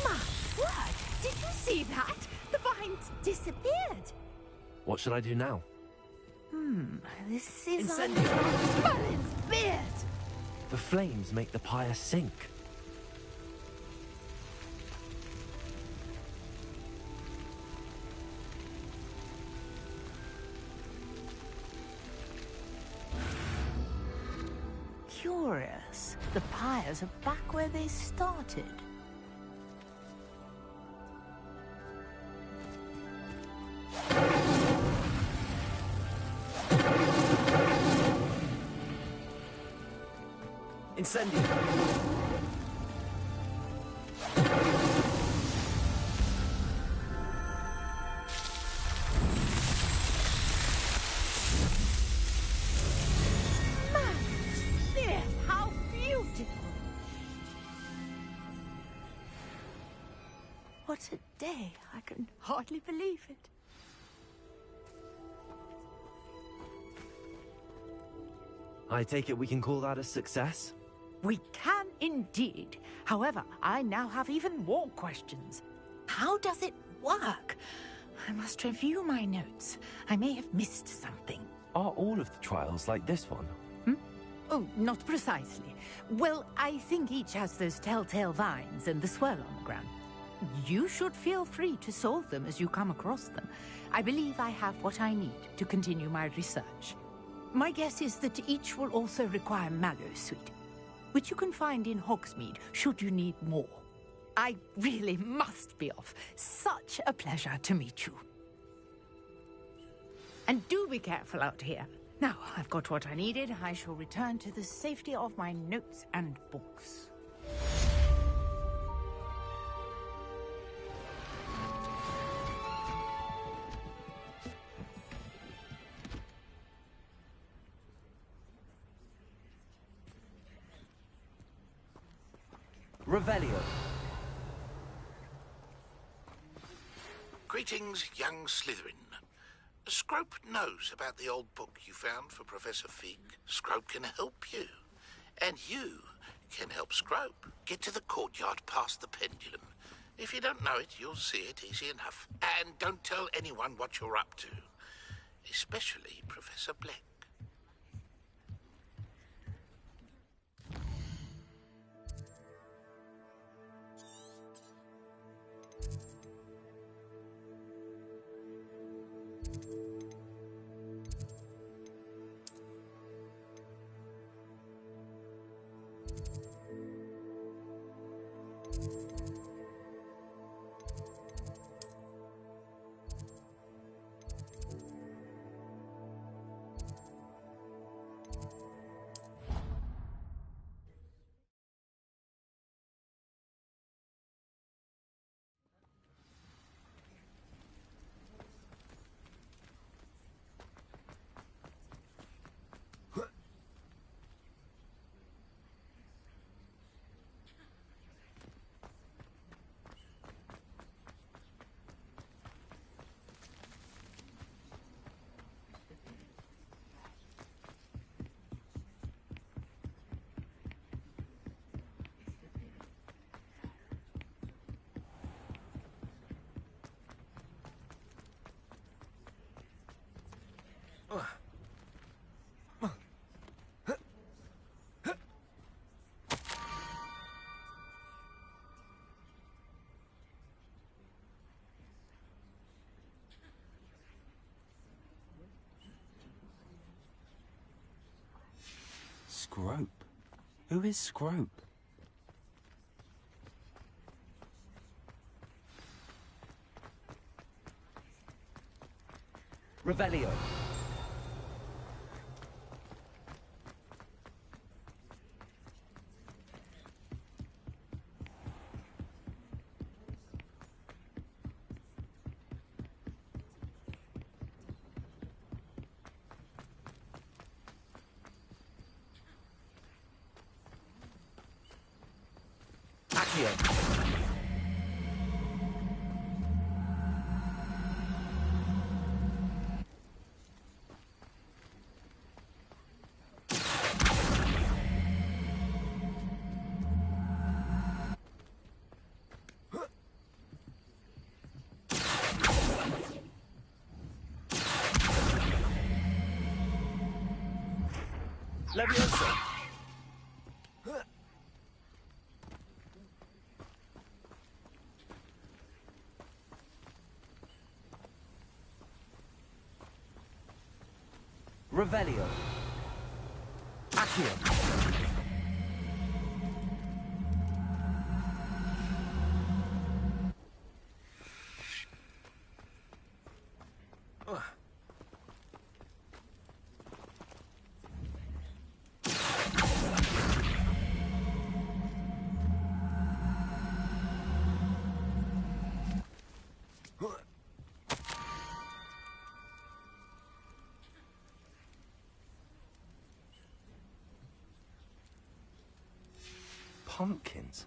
My word! Did you see that? The vines disappeared! What should I do now? This is Merlin's beard! The flames make the pyre sink. Curious. The pyres are back where they started. Incendio! How beautiful! What a day! I can hardly believe it. I take it we can call that a success? We can indeed. However, I now have even more questions. How does it work? I must review my notes. I may have missed something. Are all of the trials like this one? Oh, not precisely. Well, I think each has those telltale vines and the swirl on the ground. You should feel free to solve them as you come across them. I believe I have what I need to continue my research. My guess is that each will also require Mallowsweet, which you can find in Hogsmeade should you need more. I really must be off. Such a pleasure to meet you. And do be careful out here. Now I've got what I needed. I shall return to the safety of my notes and books. Revelio. Greetings, young Slytherin. Scrope knows about the old book you found for Professor Fig. Scrope can help you. And you can help Scrope get to the courtyard past the pendulum. If you don't know it, you'll see it easy enough. And don't tell anyone what you're up to. Especially Professor Black. Scrope? Who is Scrope? Revelio. Leviosa. Revelio. Accio. Pumpkins?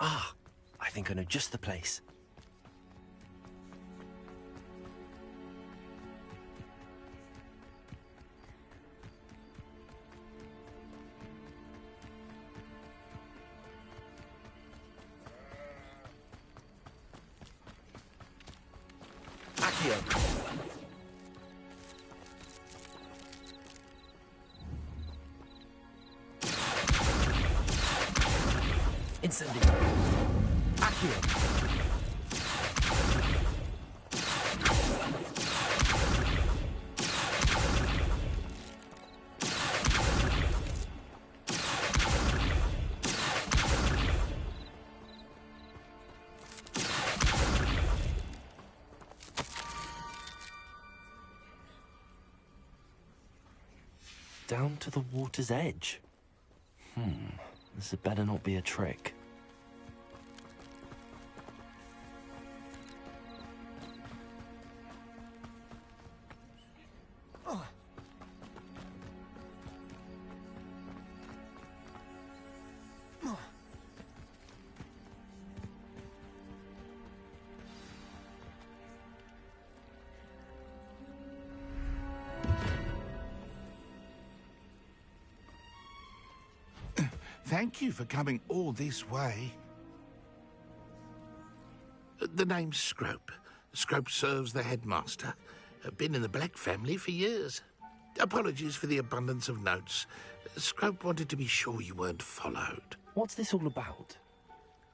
Ah, I think I know just the place. Accio. Incendio. Accio. Down to the water's edge. This had better not be a trick. Thank you for coming all this way. The name's Scrope. Scrope serves the headmaster. Been in the Black family for years. Apologies for the abundance of notes. Scrope wanted to be sure you weren't followed. What's this all about?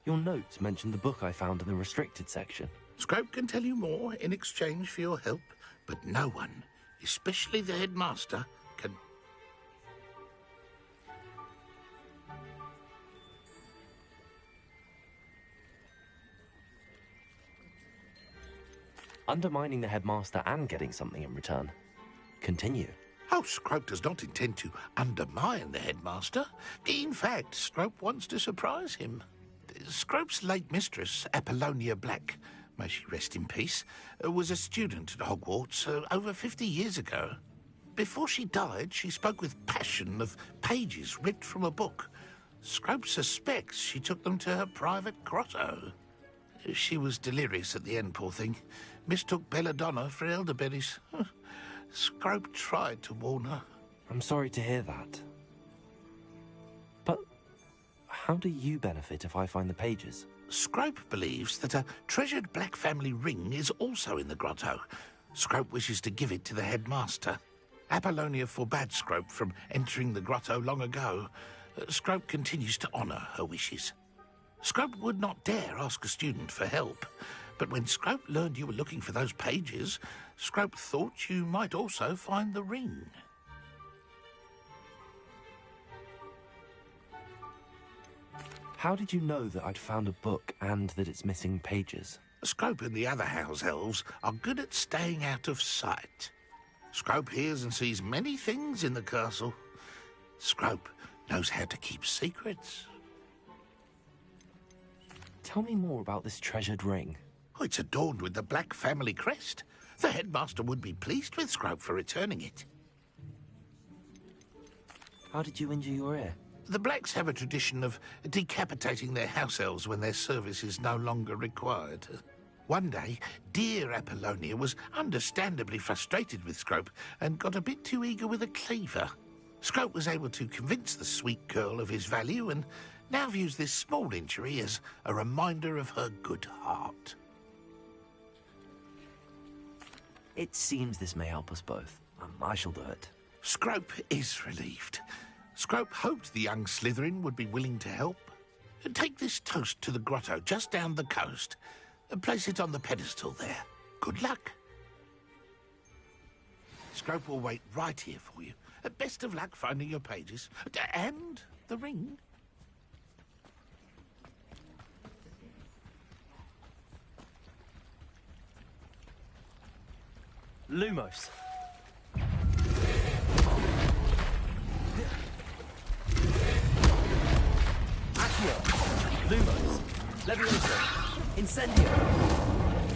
Your notes mentioned the book I found in the restricted section. Scrope can tell you more in exchange for your help, but no one, especially the headmaster, can... Undermining the headmaster and getting something in return. Continue. Oh, Scrope does not intend to undermine the headmaster. In fact, Scrope wants to surprise him. Scrope's late mistress, Apollonia Black, may she rest in peace, was a student at Hogwarts over 50 years ago. Before she died, she spoke with passion of pages ripped from a book. Scrope suspects she took them to her private grotto. She was delirious at the end, poor thing. Mistook belladonna for elderberries. Scrope tried to warn her. I'm sorry to hear that. But how do you benefit if I find the pages? Scrope believes that a treasured Black family ring is also in the grotto. Scrope wishes to give it to the headmaster. Apollonia forbade Scrope from entering the grotto long ago. Scrope continues to honour her wishes. Scrope would not dare ask a student for help, but when Scrope learned you were looking for those pages, Scrope thought you might also find the ring. How did you know that I'd found a book and that it's missing pages? Scrope and the other house elves are good at staying out of sight. Scrope hears and sees many things in the castle. Scrope knows how to keep secrets. Tell me more about this treasured ring. Oh, it's adorned with the Black family crest. The headmaster would be pleased with Scrope for returning it. How did you injure your ear? The Blacks have a tradition of decapitating their house elves when their service is no longer required. One day, dear Apollonia was understandably frustrated with Scrope and got a bit too eager with a cleaver. Scrope was able to convince the sweet girl of his value and now views this small injury as a reminder of her good heart. It seems this may help us both. I shall do it. Scrope is relieved. Scrope hoped the young Slytherin would be willing to help. Take this toast to the grotto just down the coast and place it on the pedestal there. Good luck. Scrope will wait right here for you. Best of luck finding your pages. And the ring. Lumos. Accio. Lumos. Levioso. Incendio.